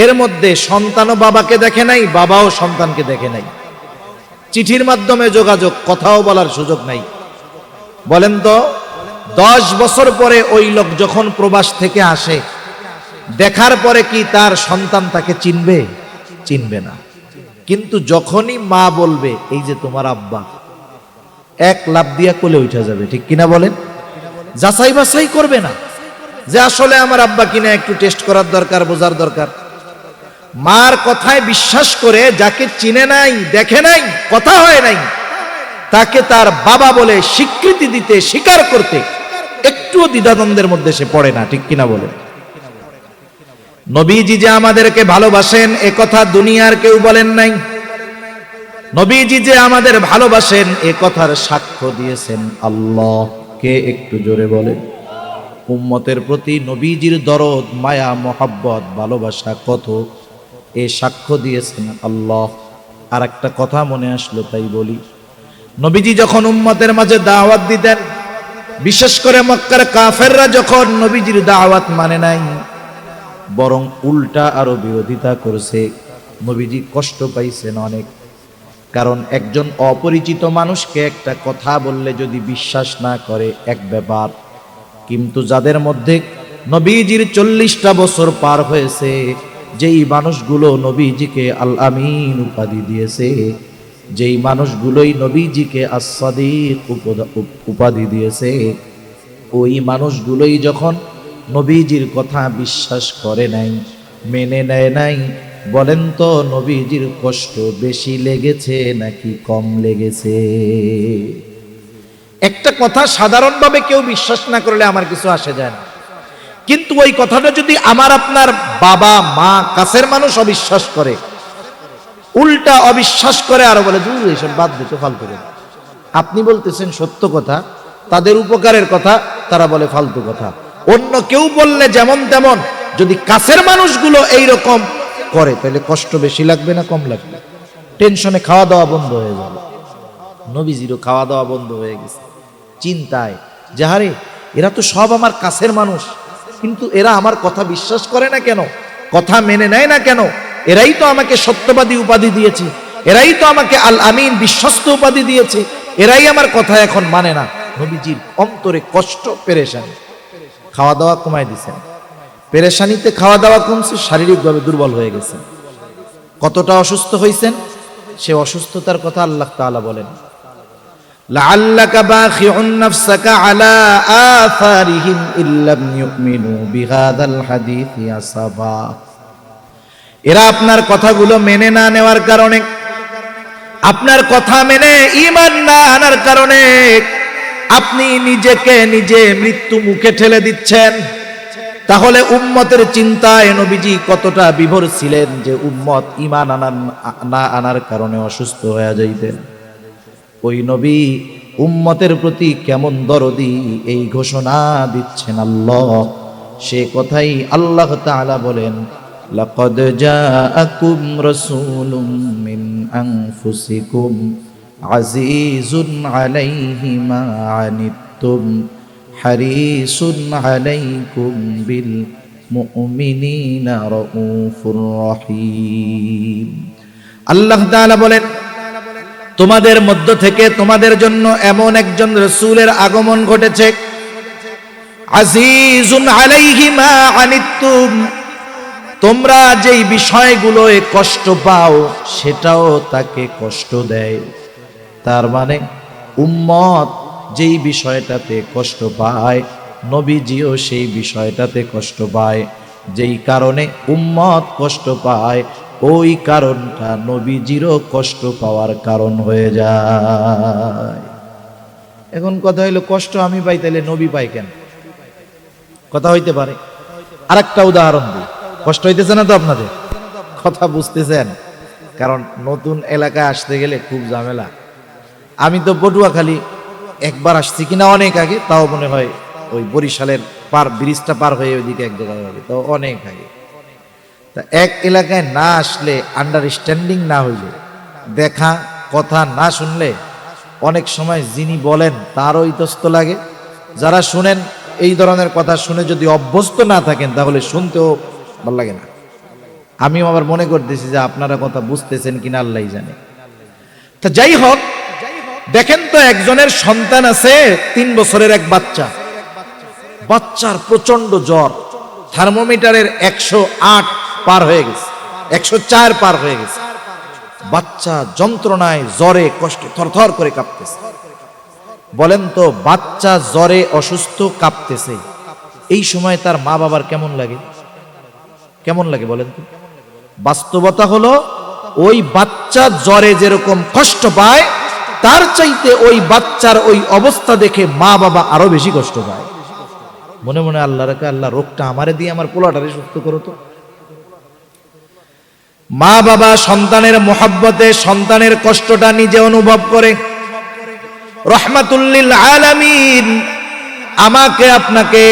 [SPEAKER 1] এর মধ্যে সন্তানও বাবাকে দেখে নাই, বাবাও সন্তানকে দেখে নাই। চিঠির মাধ্যমে যোগাযোগ, কথাও বলার সুযোগ নাই। বলেন তো, 10 বছর পরে ওই লোক যখন প্রবাস থেকে আসে, দেখার পরে কি তার সন্তান তাকে চিনবে? চিনবে না। কিন্তু যখনই মা বলবে এই যে তোমার আব্বা, 1 লাফ দিয়া কোলে উঠা যাবে। ঠিক কিনা বলেন? যাচাই বাছাই করবে না যে আসলে আমার আব্বা কিনা, একটু টেস্ট করার দরকার, বোঝার দরকার। মার কথায় বিশ্বাস করে যাকে চিনে নাই, দেখে নাই, কথা হয় নাই, তাকে তার বাবা বলে স্বীকৃতি দিতে, স্বীকার করতে একটুও দ্বিধাদ্বন্দ্বের মধ্যে সে পড়ে না। ঠিক কিনা বলেন? নবীজি যে আমাদেরকে ভালোবাসেন এ কথা দুনিয়ার কেউ বলেন নাই। নবীজি যে আমাদের ভালোবাসেন এ কথার সাক্ষ্য দিয়েছেন আল্লাহ। কে একটু জোরে বলেন? উম্মতের প্রতি নবীজির দরদ, মায়া, মোহাব্বত, ভালোবাসা কত, এ সাক্ষ্য দিয়েছেন আল্লাহ। আর একটা কথা মনে আসলো তাই বলি। নবীজি যখন উম্মতের মাঝে দাওয়াত দিতেন, বিশেষ করে মক্কার কাফেররা যখন নবীজির দাওয়াত মানে নাই, বরং উল্টা আরো বিরোধিতা করছে, নবীজি কষ্ট পাইছেন অনেক। কারণ একজন অপরিচিত মানুষকে একটা কথা বললে যদি বিশ্বাস না করে এক ব্যাপার, কিন্তু যাদের মধ্যে নবীজির 40টা বছর পার হয়েছে, যেই মানুষগুলো নবীজিকে আল আমিন উপাধি দিয়েছে, যেই মানুষগুলোই নবীজিকে as-সাদিক উপাধি দিয়েছে, ওই মানুষগুলোই যখন নবীজির কথা বিশ্বাস করে নাই, মেনে নেয় নাই, বলেন তো নবীজির কষ্ট বেশি লেগেছে নাকি কম লেগেছে? একটা কথা সাধারণভাবে কেউ বিশ্বাস না করলে আমার কিছু আসে যায় না, কিন্তু ওই কথাটা যদি আমার আপনার বাবা, মা, কাছের মানুষ অবিশ্বাস করে, উল্টা অবিশ্বাস করে আর বলে দূর এইসব বাদ দিতে, ফালতু কথা। আপনি বলতেছেন সত্য কথা, তাদের উপকারের কথা, তারা বলে ফালতু কথা। অন্য কেউ বললে যেমন তেমন, যদি কাছের মানুষগুলো এইরকম করে তাহলে কষ্ট বেশি লাগবে না কম লাগবে? টেনশনে খাওয়া দাওয়া বন্ধ হয়ে যাবে। নবীজিরও খাওয়া দাওয়া বন্ধ হয়ে গেছে, চিন্তায় যাহারে এরা তো সব আমার কাছের মানুষ, কিন্তু এরা আমার কথা বিশ্বাস করে না কেন, কথা মেনে নেয় না কেন? এরাই তো আমাকে সত্যবাদী উপাধি দিয়েছে, এরাই তো আমাকে আল আমিন বিশ্বস্ত উপাধি দিয়েছে, এরাই আমার কথা এখন মানে না। নবীজির অন্তরে কষ্ট, পেরেশানি। খাওয়া দাওয়া কমায় দিছেন, পেরেশানিতে খাওয়া দাওয়া কমছে, শারীরিকভাবে দুর্বল হয়ে গেছেন। কতটা অসুস্থ হয়েছেন, সে অসুস্থতার কথা আল্লাহ তাআলা বলেন, লাআল্লাকা বাখিউন নাফসাকা আলা আথারিহিম ইল্লাম ইউমিনু বিহাদাল হাদিসি আসাফা। এরা আপনার কথাগুলো মেনে না নেওয়ার কারণে, আপনার কথা মেনে ঈমান না আনার কারণে আপনি নিজেকে নিজে মৃত্যু মুখে ঠেলে দিচ্ছেন। তাহলে উম্মতের চিন্তায় নবীজি কতটা বিভোর ছিলেন যে উম্মত ঈমান না আনার কারণে অসুস্থ হয়ে যাইতেন। ওই নবী উম্মতের প্রতি কেমন দরদি এই ঘোষণা দিচ্ছেন আল্লাহ, সে কথাই আল্লাহ তাআলা বলেন, লাকাদ জাআকুম রাসূলুম মিন আনফুসিকুম আজিজুন আলাইহি মা আনিতুম হারিসুন আলাইকুম বিল মুমিনিনা রাউফুর রহিম। আল্লাহ তাআলা বলেন, তোমাদের মধ্য থেকে তোমাদের জন্য এমন একজন রাসূলের আগমন ঘটেছে, আজিজুন আলাইহি মা আনিতুম, তোমরা যেই বিষয়গুলোয় কষ্ট পাও সেটাও তাকে কষ্ট দেয়। তার মানে উম্মত যেই বিষয়টাতে কষ্ট পায়, নবীজিও সেই বিষয়টাতে কষ্ট পায়। যেই কারণে উম্মত কষ্ট পায়, ওই কারণটা নবীজিরও কষ্ট পাওয়ার কারণ হয়ে যায়। এখন কথা হইলো, কষ্ট আমি পাই তাইলে নবী পাই কেন? কথা হইতে পারে। আরেকটা উদাহরণ দিই, কষ্ট হইতেছে না তো আপনাদের? কথা বুঝতেছেন? কারণ নতুন এলাকায় আসতে গেলে খুব ঝামেলা। আমি তো পটুয়াখালী একবার আসছি কিনা অনেক আগে, তাও মনে হয় ওই বরিশালের ব্রিজটা পার হয়ে ওইদিকে এক জায়গায় হবে, তাও অনেক আগে। তা এক এলাকায় না আসলে, আন্ডারস্ট্যান্ডিং না হইলে, দেখা কথা না শুনলে অনেক সময় যিনি বলেন তারও ইতস্ত লাগে। যারা শুনেন এই ধরনের কথা শুনে যদি অভ্যস্ত না থাকেন তাহলে শুনতেও ভালো লাগে না। আমিও আবার মনে করতেছি যে আপনারা কথা বুঝতেছেন কিনা আল্লাহই জানে। তা যাই হোক, দেখেন তো একজনের সন্তান আছে 3 বছরের এক বাচ্চা, বাচ্চার প্রচন্ড জ্বর, থার্মোমিটারের 108 পার হয়ে গেছে, 104 পার হয়ে গেছে। বাচ্চা যন্ত্রণায় জ্বরে কষ্টে থরথর করে কাঁপতেছে। বলেন তো, বাচ্চা জ্বরে অসুস্থ কাঁপতেছে, এই সময় তার মা বাবার কেমন লাগে? কেমন লাগে বলেন তো? বাস্তবতা হলো, ওই বাচ্চা জ্বরে যেরকম কষ্ট পায়, তার চাইতে ওই বাচ্চার ওই অবস্থা দেখে মা বাবা আরো বেশি কষ্ট পায়। মনে মনে আল্লাহ রাখে, আল্লাহ রোগটা আমারে দিয়ে আমার পোলাটারে সুস্থ করো তো। মা বাবা সন্তানের মোহাব্বতে সন্তানের কষ্টটা নিজে অনুভব করে। রহমাতুল লিল আলামিন আমাকে আপনাকে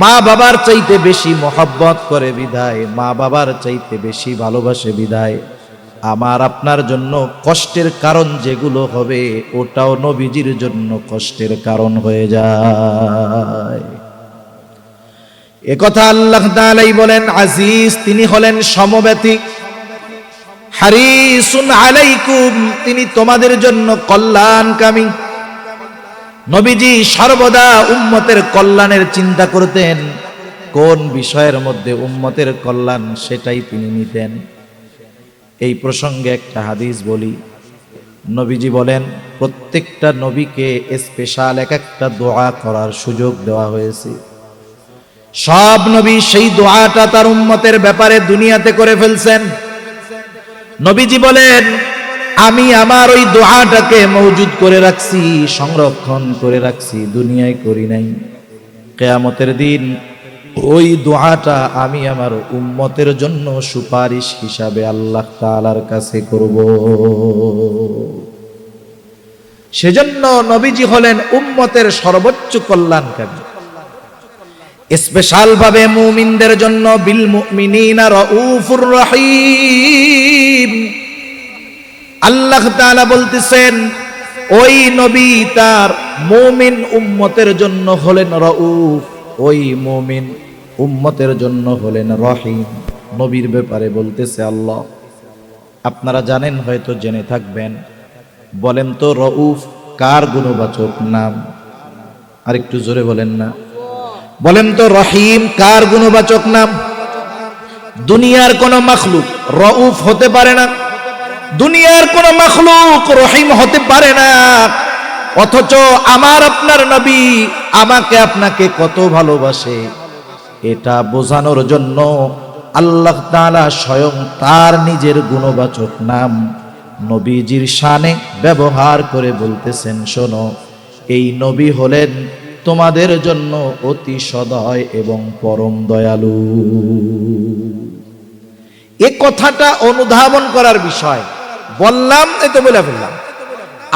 [SPEAKER 1] মা বাবার চাইতে বেশি মোহাব্বত করে বিধায়, মা বাবার চাইতে বেশি ভালোবাসে বিধায়, আমার আপনার জন্য কষ্টের কারণ যেগুলো হবে, ওটাও নবীজির জন্য কষ্টের কারণ হয়ে যায়। একথা আল্লাহ তাআলাই বলেন, আজিজ তিনি হলেন সমব্যথী, হারিসুন আলাইকুম তিনি তোমাদের জন্য কল্যাণকামী। নবীজি সর্বদা উম্মতের কল্যাণের চিন্তা করতেন। কোন বিষয়ের মধ্যে উম্মতের কল্যাণ, সেটাই তিনি নিতেন। এই প্রসঙ্গে একটা হাদিস বলি। নবীজি বলেন, প্রত্যেকটা নবীকে স্পেশাল একটা দোয়া করার সুযোগ দেওয়া হয়েছে। সব নবী সেই দোয়াটা তার উম্মতের ব্যাপারে দুনিয়াতে করে ফেলছেন। নবীজি বলেন, আমি আমার ওই দোয়াটাকে মওজুদ করে রাখছি, সংরক্ষণ করে রাখছি, দুনিয়ায় করি নাই। কিয়ামতের দিন ওই দোয়াটা আমি আমার উম্মতের জন্য সুপারিশ হিসাবে আল্লাহ তাআলার কাছে করব। সেজন্য নবীজি হলেন উম্মতের সর্বোচ্চ কল্যাণকারী। স্পেশাল ভাবে মুমিনদের জন্য বিল মুমিনিনা রাউফুর রহিম। আল্লাহ তাআলা বলতেছেন, ওই নবী তার মুমিন উম্মতের জন্য হলেন রউফ, ওই মুমিন উম্মতের জন্য হলেন রহিম। নবীর ব্যাপারে বলতেছে আল্লাহ, আপনারা জানেন, হয়তো জেনে থাকবেন। বলেন তো রউফ কার গুণবাচক নাম? আর একটু জোরে বলেন না। বলেন তো রহিম কার গুণবাচক নাম? দুনিয়ার কোন মাখলুক রউফ হতে পারে না, দুনিয়ার কোন মাখলুক রহিম হতে পারে না। অথচ আমার আপনার নবী আমাকে আপনাকে কত ভালোবাসে, এটা বোঝানোর জন্য আল্লাহ তাআলা স্বয়ং তার নিজের গুণবাচক নাম নবীজির শানে ব্যবহার করে বলতেছেন, শোনো, এই নবী হলেন তোমাদের জন্য অতি সদয় এবং পরম দয়ালু। এ কথাটা অনুধাবন করার বিষয়। বললাম, এই তো বলে ফেললাম।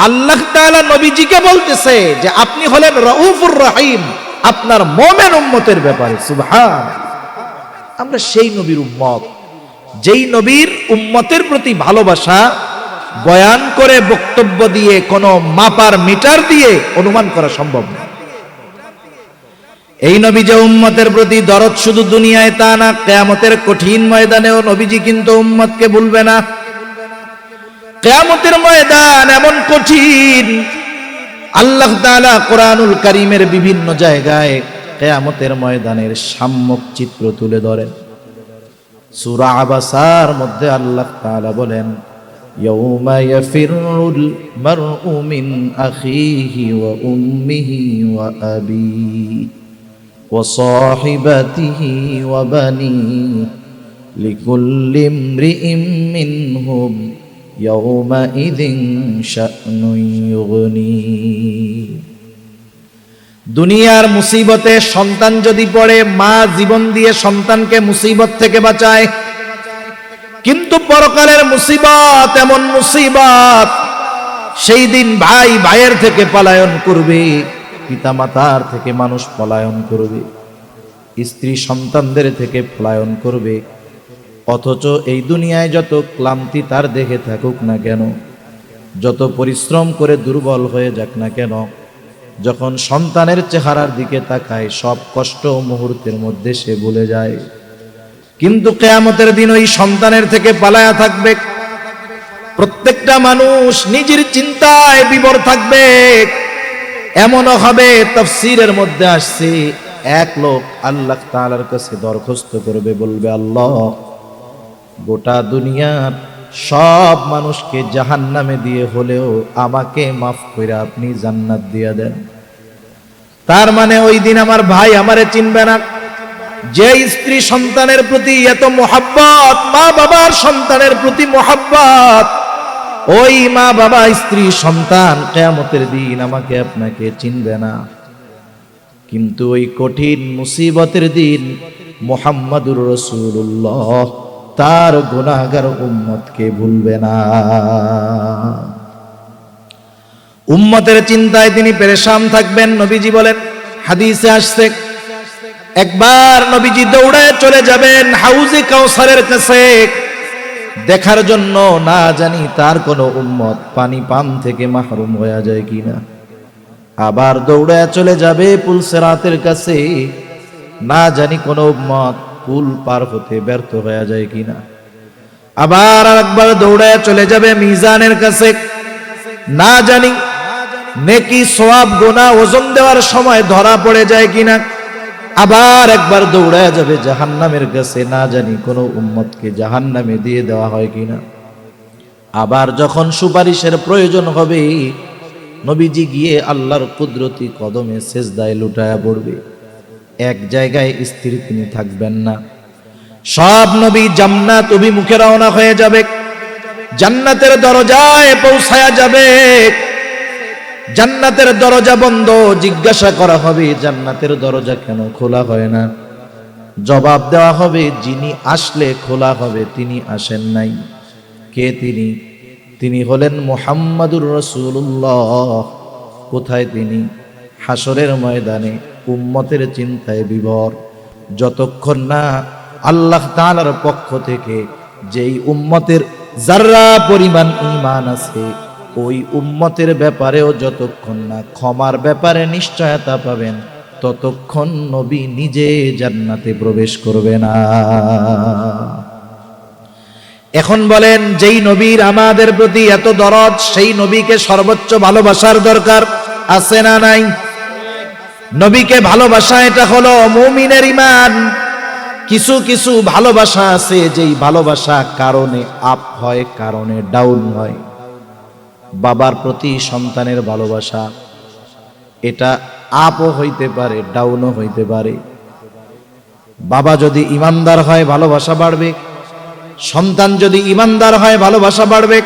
[SPEAKER 1] আল্লাহ তাআলা নবীজিকে বলতেছে যে আপনি হলেন রউফুর রহিম আপনার মুমিন উম্মতের ব্যাপারে। সুবহান। আমরা সেই নবীর উম্মত, যেই নবীর উম্মতের প্রতি ভালোবাসা বয়ান করে, বক্তব্য দিয়ে, কোনো মাপার মিটার দিয়ে অনুমান করা সম্ভব না। এই নবী যে উম্মতের প্রতি দরদ শুধু দুনিয়ায় তা না, কিয়ামতের কঠিন ময়দানেও নবীজি কিন্তু উম্মতকে ভুলবে না। কিয়ামতের ময়দান এমন কঠিন, আল্লাহ তাআলা কোরআনুল কারীমের বিভিন্ন জায়গায় কিয়ামতের ময়দানের সাম্যক চিত্র তুলে ধরেন। সূরা আবাসার মধ্যে আল্লাহ তাআলা বলেন, ইয়াউমা ইয়াফিরুল মারউ মিন আখিহি ওয়া উম্মিহি ওয়া আবিহি ওয়া সাহিবাতিহি ওয়া বানিহি লিকুল্লি ইমরিইম মিনহুম ইয়াউমাইযিন শা'নুন ইউগনি। দুনিয়ার মুসিবতে সন্তান যদি পড়ে, মা জীবন দিয়ে সন্তানকে মুসিবত থেকে বাঁচায়। কিন্তু পরকালের মুসিবত এমন মুসিবত, সেই দিন ভাই ভাইয়ের থেকে পলায়ন করবে, পিতামাতার থেকে মানুষ পলায়ন করবে, স্ত্রী সন্তানদের থেকে পলায়ন করবে। অথচ এই দুনিয়ায় যত ক্লান্তি তার দেহে থাকুক না কেন, যত পরিশ্রম করে দুর্বল হয়ে যাক না কেন, যখন সন্তানের চেহারার দিকে তাকায় সব কষ্ট মুহূর্তের মধ্যে সে ভুলে যায়। কিন্তু কিয়ামতের দিন ওই সন্তানের থেকে পালায়া থাকবে। প্রত্যেকটা মানুষ নিজের চিন্তায় বিভোর থাকবে। এমনও হবে, তাফসীরের মধ্যে আসছে, এক লোক আল্লাহ তাআলার কাছে দরখাস্ত করবে, বলবে, আল্লাহ, গোটা দুনিয়ার সব মানুষকে জাহান্নামে দিয়ে হলেও আমাকে মাফ করে আপনি জান্নাত দিয়ে দেন। তার মানে ওই দিন আমার ভাই আমারে চিনবে না। যে স্ত্রী সন্তানের প্রতি এত মোহাব্বত, মা বাবার সন্তানের প্রতি মোহাব্বত, ওই মা বাবা স্ত্রী সন্তান কিয়ামতের দিন আমাকে আপনাকে চিনবে না। কিন্তু ওই কঠিন মুসিবতের দিন মুহাম্মাদুর রাসূলুল্লাহ তার গুনাহগার উম্মতকে ভুলবে না। উম্মতের চিন্তায় তিনি পেরেশান থাকবেন। নবীজি বলেন, হাদিসে আসছে, একবার নবীজি দৌড়ায় চলে যাবেন হাউজে কাউসারের কাছে দেখার জন্য, না জানি তার কোনো উম্মত পানি পান থেকে মাহরুম হয়ে যায় কিনা। আবার দৌড়ায় চলে যাবে পুল সিরাতের কাছে, না জানি কোনো উম্মত পুল পার হতে ব্যর্থ হয়ে যায় কিনা। আবার একবার দৌড়ায় চলে যাবে মিজানের কাছে, না জানি নেকি সওয়াব গুনাহ ওজন দেওয়ার সময় ধরা পড়ে যায় কিনা। আবার একবার দৌড়ায় যাবে জাহান্নামের কাছে, না জানি কোনো উম্মতকে জাহান্নামে দিয়ে দেওয়া হয় কিনা। আবার যখন সুপারিশের প্রয়োজন হবে, নবীজি গিয়ে আল্লাহর কুদরতি কদমে সেজদায় লুটায়া পড়বে। এক জায়গায় স্থির তিনি থাকবেন না। সব নবী জান্নাত অভিমুখে রওনা হয়ে যাবে, জান্নাতের দরজায় পৌঁছায়া যাবে। জান্নাতের দরজা বন্ধ, জিজ্ঞাসা করা হবে জান্নাতের দরজা কেন খোলা হয় না। জবাব দেওয়া হবে, যিনি আসলে খোলা হবে তিনি আসেন নাই। কে তিনি? তিনি হলেন মুহাম্মাদুর রাসূলুল্লাহ। কোথায় তিনি? হাসরের ময়দানে উম্মতের চিন্তায় বিভোর। যতক্ষণ না আল্লাহ তাআলার পক্ষ থেকে যেই উম্মতের যাররা পরিমাণ ঈমান আছে, ওই উম্মতের ব্যাপারেও যতক্ষণ না ক্ষমার ব্যাপারে নিশ্চয়তা পাবেন, ততক্ষণ নবী নিজে জান্নাতে প্রবেশ করবে না। এখন বলেন, যেই নবীর আমাদের প্রতি এত দরদ, সেই নবীকে সর্বোচ্চ ভালোবাসার দরকার আছে না নাই? নবীকে ভালোবাসা এটা হলো মুমিনের ঈমান। কিছু কিছু ভালোবাসা আছে যেই ভালোবাসা কারণে আপ হয়, কারণে ডাউন হয়। বাবার প্রতি সন্তানের ভালোবাসা, এটা আপও হইতে পারে, ডাউনও হইতে পারে। বাবা যদি ইমানদার হয় ভালোবাসা বাড়বে, সন্তান যদি ইমানদার হয় ভালোবাসা বাড়বে।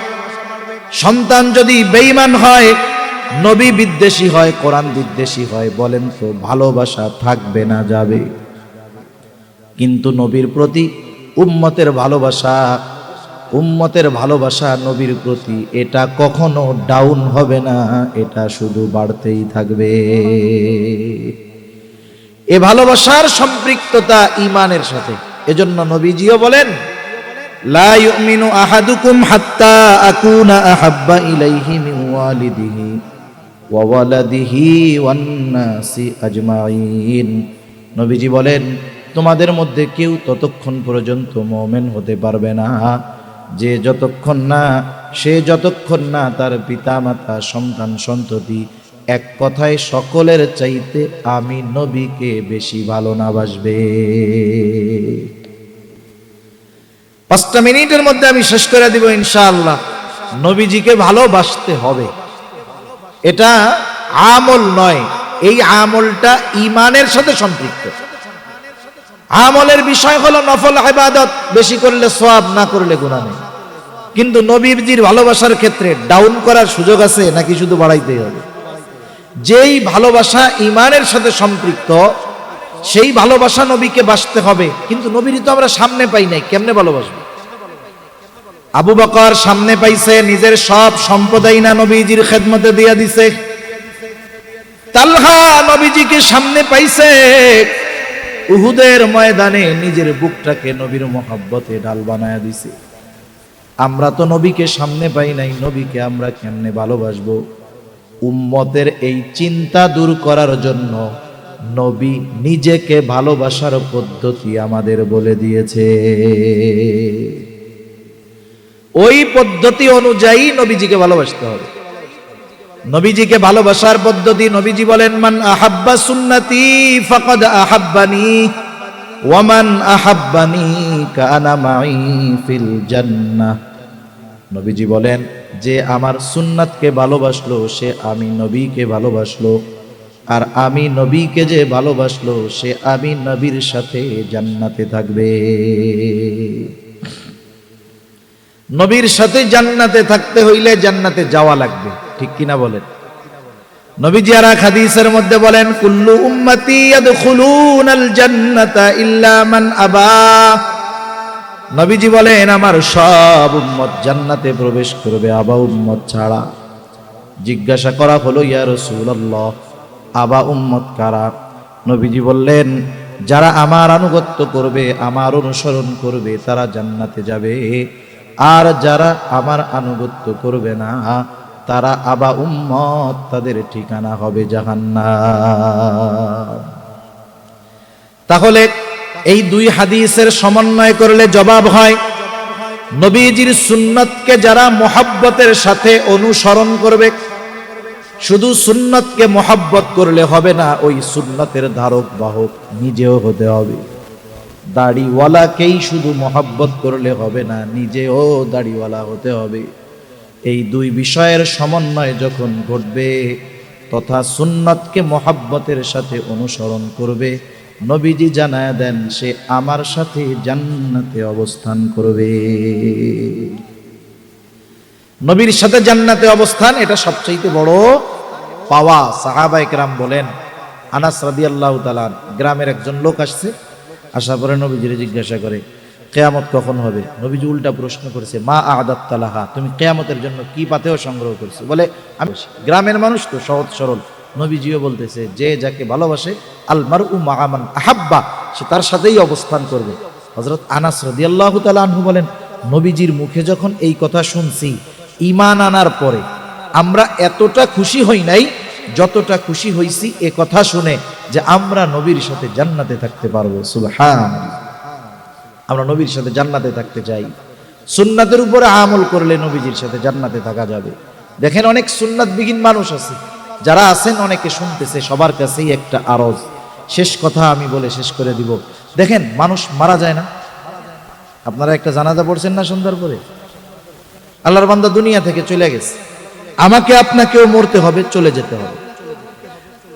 [SPEAKER 1] সন্তান যদি বেঈমান হয়, নবী বিদ্বেষী হয়, কোরআন বিদ্বেষী হয়, বলেন তো ভালোবাসা থাকবে না যাবে? কিন্তু নবীর প্রতি উম্মতের ভালোবাসা, উম্মতের ভালোবাসা নবীর প্রতি, এটা কখনো ডাউন হবে না, এটা শুধু বাড়তেই থাকবে। এ ভালোবাসার সম্পৃক্ততা ঈমানের সাথে। এজন্য নবীজিও বলেন, লা ইউমিনু আহাদুকুম হাত্তা আকুনা আহাব্বা ইলাইহি মিন ওয়ালিদিহি ওয়া ওয়ালাদিহি ওয়ান নাসি আজমাইন। নবীজি বলেন, তোমাদের মধ্যে কেউ ততক্ষণ পর্যন্ত মুমিন হতে পারবে না সে যতক্ষণ না তার পিতামাতা, সন্তান সন্ততি, এক কথায় সকলের চাইতে আমি নবীকে বেশি ভালো না বাসবে। 5টা মিনিটের মধ্যে আমি শেষ করে দিব ইনশাআল্লাহ। নবীজিকে ভালোবাসতে হবে, এটা আমল নয়, এই আমলটা ঈমানের সাথে সম্পৃক্ত। আমলের বিষয় হলো নফল ইবাদত, বেশি করলে সওয়াব, না করলে গুনাহ নেই। কিন্তু নবীজির ভালোবাসার ক্ষেত্রে ডাউন করার সুযোগ আছে নাকি শুধু বাড়াইতেই হবে? যেই ভালোবাসা ঈমানের সাথে সম্পৃক্ত, সেই ভালোবাসা নবীকে বাসতে হবে। কিন্তু নবীরই তো আমরা সামনে পাই নাই, কেমনে ভালোবাসবো? আবু বকর সামনে পাইছে, নিজের সব সম্পদাই না নবীজির খেদমতে দিয়া দিছে। তালহা নবীজিকে সামনে পাইছে, উহুদের ময়দানে নিজের বুকটাকে নবীর মহব্বতে ঢাল বানায়া দিছে। আমরা তো নবীকে সামনে পাই নাই, নবীকে আমরা কেমনে ভালোবাসবো? উম্মতের এই চিন্তা দূর করার জন্য নবী নিজেকে ভালোবাসার পদ্ধতি আমাদের বলে দিয়েছে। ওই পদ্ধতি অনুযায়ী নবীজিকে ভালোবাসতে হবে। নবীজিকে ভালোবাসার পদ্ধতি, নবীজি বলেন, মান আহাব্বা সুন্নতি ফাকাদ আহাব্বানি ওয়া মান আহাব্বানি কানা মাই ফিল জান্নাহ। নবীজি বলেন, যে আমার সুন্নাতকে ভালোবাসলো সে আমি নবীকে ভালোবাসলো, আর আমি নবীকে যে ভালোবাসলো সে আমি নবীর সাথে জান্নাতে থাকবে। নবীর সাথে জান্নাতে থাকতে হইলে জান্নাতে যাওয়া লাগবে, ঠিক কিনা বলেন? নবীজি আর এক হাদিসের মধ্যে বলেন, কুল্লু উম্মতি ইয়াদখুলুনাল জান্নাতা ইল্লা মান আবা। নবীজি বলেন, আমার সব উম্মত জান্নাতে প্রবেশ করবে, আবা উম্মত ছাড়া। জিজ্ঞাসা করা হলো, ইয়া রাসূলুল্লাহ, আবা উম্মত কারা? নবীজি বললেন, যারা আমার আনুগত্য করবে, আমার অনুসরণ করবে, তারা জান্নাতে যাবে, আর যারা আমার আনুগত্য করবে না তারা আবা উম্মত, তাদের ঠিকানা হবে জাহান্নাম। তাহলে এই দুই হাদিসের সমন্বয় করলে জবাব হয়, নবীজির সুন্নতকে যারা মোহাব্বতের সাথে অনুসরণ করবে, শুধু সুন্নতকে মোহাব্বত করলে হবে না, ওই সুন্নতের ধারক বাহক নিজেও হতে হবে। দাড়িওয়ালাকেই শুধু মোহাব্বত করলে হবে না, নিজেও দাড়িওয়ালা হতে হবে। এই দুই বিষয়ের সমন্বয় যখন ঘটবে, তথা সুন্নতকে মোহাব্বতের সাথে অনুসরণ করবে, নবীজি জানায় দেন সে আমার সাথে জান্নাতে অবস্থান করবে। নবীর সাথে জান্নাতে অবস্থান, এটা সবচেয়ে বড় পাওয়া। সাহাবায়ে কেরাম বলেন, আনাস রাদিয়াল্লাহু তাআলা, গ্রামের একজন লোক আসছে, আসার পরে নবীজিরে জিজ্ঞাসা করে, কিয়ামত কখন হবে? নবীজি উল্টা প্রশ্ন করেছে, মা আ'দাত্তা লাহা, তুমি কিয়ামতের জন্য কি পাথেয় সংগ্রহ করছো? বলে, আমি গ্রামের মানুষ তো, সহজ সরল। নবীজিও বলতেছে, যে যাকে ভালোবাসে, আল মারউ মা'a মান আহাব্বা, সে তার সাথেই অবস্থান করবে। হযরত আনাস রাদিয়াল্লাহু তাআলা আনহু বলেন, নবীজির মুখে যখন এই কথা শুনছি, ঈমান আনার পরে আমরা এতটা খুশি হই নাই যতটা খুশি হইছি এ কথা শুনে যে আমরা নবীর সাথে জান্নাতে থাকতে পারবো। সুবহানাল্লাহ, আমরা নবীর সাথে জান্নাতে থাকতে চাই। সুন্নাতের উপরে আমল করলে নবীজির সাথে জান্নাতে থাকা যাবে। দেখেন অনেক সুন্নাতবিহীন মানুষ আছে, যারা আছেন অনেকে শুনতেছে, সবার কাছেই একটা আরজ, শেষ কথা আমি বলে শেষ করে দিব। দেখেন মানুষ মারা যায় না, আপনারা একটা জানাজা পড়ছেন না সন্ধ্যার পরে, আল্লাহর বান্দা দুনিয়া থেকে চলে গেছে, আমাকে আপনাকেও মরতে হবে, চলে যেতে হবে।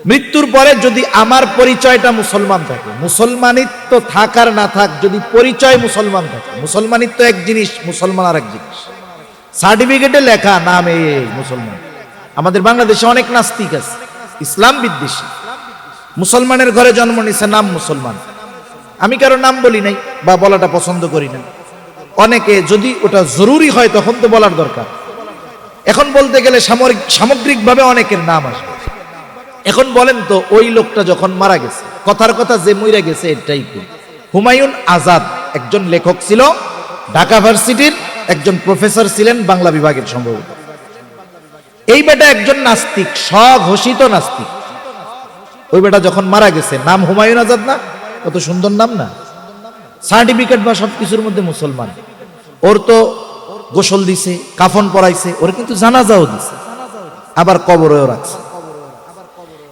[SPEAKER 1] মৃত্যুর পরে যদি আমার পরিচয়টা মুসলমান থাকে, মুসলমানিত্ব থাকার না থাক, যদি পরিচয় মুসলমান থাকে, মুসলমানিত্ব এক জিনিস, মুসলমান আর এক জিনিস। সার্টিফিকেটে লেখা নামে মুসলমান। আমাদের বাংলাদেশে অনেক নাস্তিক আছে, ইসলাম বিদ্বেষী, মুসলমানের ঘরে জন্ম নিছে, নাম মুসলমান। আমি কারো নাম বলি নাই বা বলাটা পছন্দ করি না, অনেকে যদি ওটা জরুরি হয় তখন তো বলার দরকার। এখন বলতে গেলে সামগ্রিকভাবে অনেকের নাম আসবে। এখন বলেন তো, ওই লোকটা যখন মারা গেছে, কথার কথা যে মইরা গেছে এটাই কি? হুমায়ুন আজাদ একজন লেখক ছিল, ঢাকা ভার্সিটির একজন প্রফেসর ছিলেন বাংলা বিভাগের সম্ভবত। এই বেটা একজন নাস্তিক, স্বঘোষিত নাস্তিক। ওই বেটা যখন মারা গেছে, নাম হুমায়ুন আজাদ না? কত সুন্দর নাম না? সার্টিফিকেট বা সবকিছুর মধ্যে মুসলমান। ওর তো গোসল দিছে, কাফন পরাইছে, ওর কিন্তু জানাজাও দিছে, আবার কবরেও রাখছে।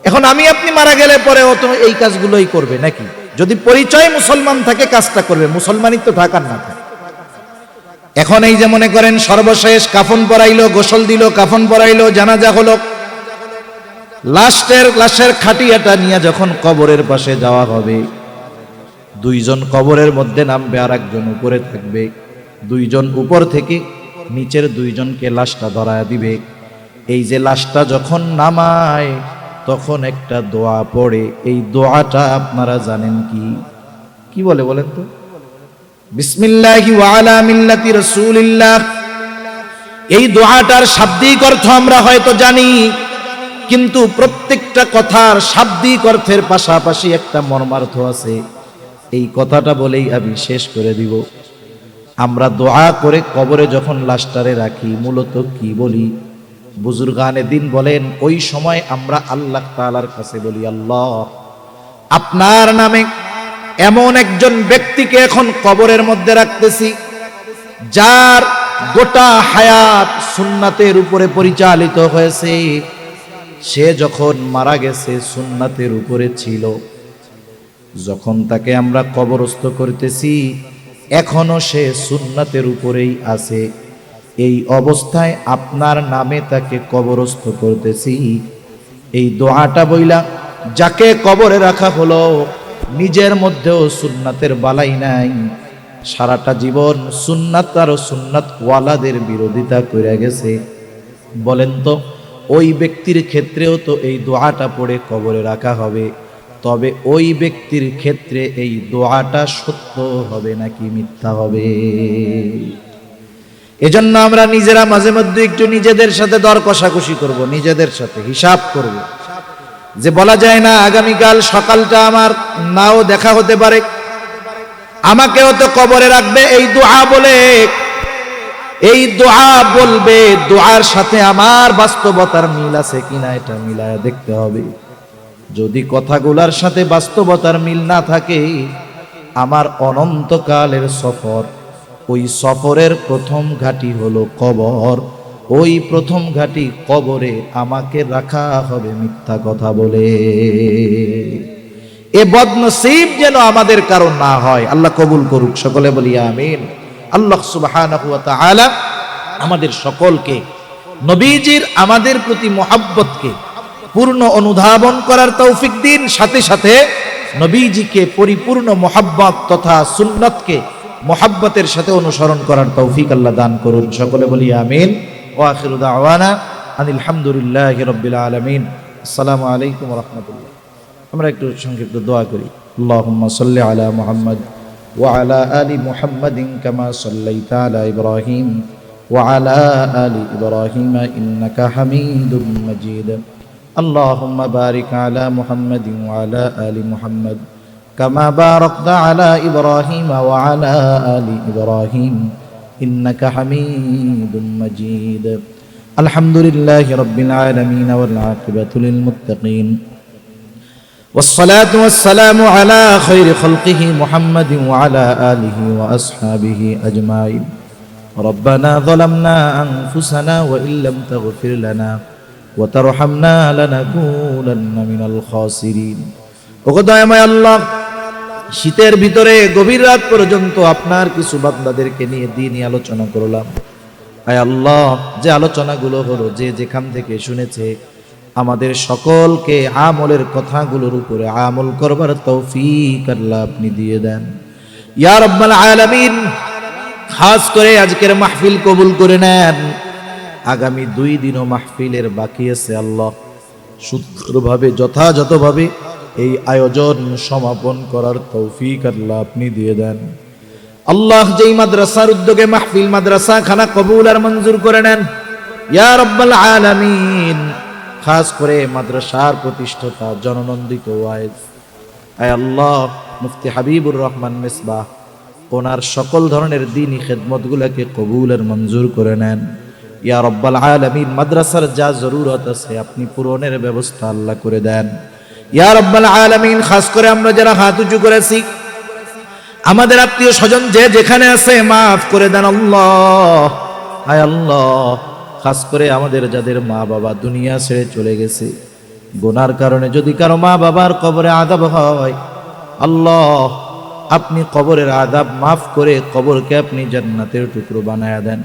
[SPEAKER 1] এখন আমি আপনি মারা গেলে পরে ও তো এই কাজগুলোই করবে নাকি? যদি পরিচয় মুসলমান থাকে কাজটা করবে, মুসলমানিত্ব থাকার না থাকে। এখন এই যে মনে করেন সর্বশেষ কাফন পরাইলো, গোসল দিল, কাফন পরাইলো, জানাজা হলো, লাশের খাটিয়াটা নিয়ে যখন কবরের পাশে যাওয়া হবে, দুইজন কবরের মধ্যে নামবে, আর একজন উপরে থাকবে। দুইজন উপর থেকে নিচের দুইজনকে লাশটা ধরায় দিবে। এই যে লাশটা যখন নামায় তখন একটা দোয়া পড়ে, এই দোয়াটা আপনারা জানেন কি? কি বলে বলেন তো? বিসমিল্লাহি ওয়া আলা মিল্লাতি রাসূলিল্লাহ। এই দোয়াটার শাব্দিক অর্থ আমরা হয়তো জানি, কিন্তু প্রত্যেকটা কথার শাব্দিক অর্থের পাশাপাশি একটা মর্মার্থ আছে। এই কথাটা বলেই আমি শেষ করে দিব। আমরা দোয়া করে কবরে যখন লাশটারে রাখি, মূলত কি বলি? বুজুর্গানে দিন বলেন, ওই সময় আমরা আল্লাহ তাআলার কাছে বলি, আল্লাহ, আপনার নামে এমন একজন ব্যক্তিকে এখন কবরের মধ্যে রাখতেছি, যার গোটা হায়াত সুন্নাতের উপরে পরিচালিত হয়েছে। সে যখন মারা গেছে সুন্নাতের উপরে ছিল, যখন তাকে আমরা কবরস্থ করতেছি এখনো সে সুন্নাতের উপরেই আছে। এই অবস্থায় আপনার নামে তাকে কবরস্থ করতেছি। এই দোয়াটা বইলা যাকে কবরে রাখা হলো, নিজের মধ্যেও সুন্নাতের বালাই নাই, সারাটা জীবন সুন্নাত আর সুন্নাত ওয়ালাদের বিরোধিতা করে গেছে। বলেন তো, ওই ব্যক্তির ক্ষেত্রেও তো এই দোয়াটা পড়ে কবরে রাখা হবে, তবে ওই ব্যক্তির ক্ষেত্রে এই দোয়াটা সত্য হবে নাকি মিথ্যা হবে? এজন্য আমরা নিজেরা মাঝে মধ্যে একটু নিজেদের সাথে দর কষাকষি করব, নিজেদের সাথে হিসাব করব। যে বলা যায় না আগামীকাল সকালটা আমার নাও দেখা হতে পারে, আমাকেও তো কবরে রাখবে। এই দোয়া বলে, এই দোয়া বলবে, দোয়ার সাথে আমার বাস্তবতার মিল আছে কিনা এটা মিলায় দেখতে হবে। যদি কথাগুলার সাথে বাস্তবতার মিল না থাকে, আমার অনন্তকালের সফর, ওই সফরের প্রথম ঘাঁটি হলো কবর। ওই প্রথম ঘাঁটি কবরে আমাকে রাখা হবে মিথ্যা কথা বলে। এ বদনসিব যেন আমাদের কারণ না হয়। আল্লাহ কবুল করুক, সকলে বলি আমিন। আল্লাহ সুবহানাহু ওয়া তাআলা আমাদের সকলকে নবীজির আমাদের প্রতি মহব্বতকে পূর্ণ অনুধাবন করার তৌফিক দিন, সাথে সাথে নবীজিকে পরিপূর্ণ মহব্বত তথা সুন্নতকে মহব্বতের সাথে অনুসরণ করার তৌফিক আল্লাহ দান করুন, সকলে বলি আমিন। ওয়া আখিরু দাওয়ানা আনিল হামদুলিল্লাহি রাব্বিল আলামিন। আসসালামু আলাইকুম ওয়া রাহমাতুল্লাহ। আমরা একটু সংক্ষিপ্ত দোয়া করি। আল্লাহুম্মা সাল্লি আলা মুহাম্মদ ওয়া আলা আলি মুহাম্মাদিন কামা সাল্লাইতা আলা ইব্রাহিম ওয়া আলা আলি ইব্রাহিম ইন্নাকা হামিদুম মাজিদ। আল্লাহুম্মা বারিক আলা মুহাম্মাদিন ওয়া আলা আলি মুহাম্মদ কামা বারাকতা আলা ইব্রাহিম ওয়া আলা আলি ইব্রাহিম ইন্নাকা হামিদুম মাজিদ। আলহামদুলিল্লাহি রাব্বিল আলামিন ওয়াল আকিবাতু লিল মুত্তাকিন والصلاة والسلام على خير خلقه محمد وعلى آله وأصحابه أجمعين ربنا ظلمنا أنفسنا وإن لم تغفر لنا وترحمنا لنكونن من الخاسرين ওগো আল্লাহ, শীতের ভিতরে গভীর রাত পর্যন্ত আপনার কিছু বান্দাদেরকে নিয়ে দিনই আলোচনা করলাম। আয় আল্লাহ, যে আলোচনাগুলো হলো, যে যেখান থেকে শুনেছে, আমাদের সকলকে আমলের কথাগুলোর উপরে আমল করবার তৌফিক আল্লাহ আপনি দিয়ে দেন ইয়া রাব্বাল আলামিন। খাস করে আজকের মাহফিল কবুল করে নেন। আগামী 2 দিনও মাহফিলের বাকি আছে আল্লাহ, সুন্দরভাবে যথাযথভাবে এই আয়োজন সমাপন করার তৌফিক আল্লাহ আপনি দিয়ে দেন আল্লাহ। যেই মাদ্রাসার উদ্যোগে মাহফিল, মাদ্রাসা খানা কবুল আর মঞ্জুর করে নেন ইয়া রাব্বাল আলামিন। খাস করে মাদ্রাসার প্রতিষ্ঠাতা জননন্দিত ওয়াইজ আয় আল্লাহ মুফতি হাবিবুর রহমান মিসবাহ, ওনার সকল ধরনের দ্বীনি খেদমতগুলোকে কবুল আর মঞ্জুর করে নেন ইয়া রাব্বাল আলামিন। মাদ্রাসার যা জরুরত আছে আপনি পূরণের ব্যবস্থা আল্লাহ করে দেন ইয়া রাব্বাল আলামিন। খাস করে আমরা যারা হাত উঁচু করেছি, আমাদের আত্মীয় স্বজন যে যেখানে আছে মাফ করে দেন আল্লাহ। আয় আল্লাহ, খাস করে আমাদের যাদের মা বাবা দুনিয়া ছেড়ে চলে গেছে, গুনার কারণে যদি কারো মা বাবার কবরে আযাব হয়, আল্লাহ আপনি কবরের আযাব মাফ করে কবরকে আপনি জান্নাতের টুকরো বানায়া দেন।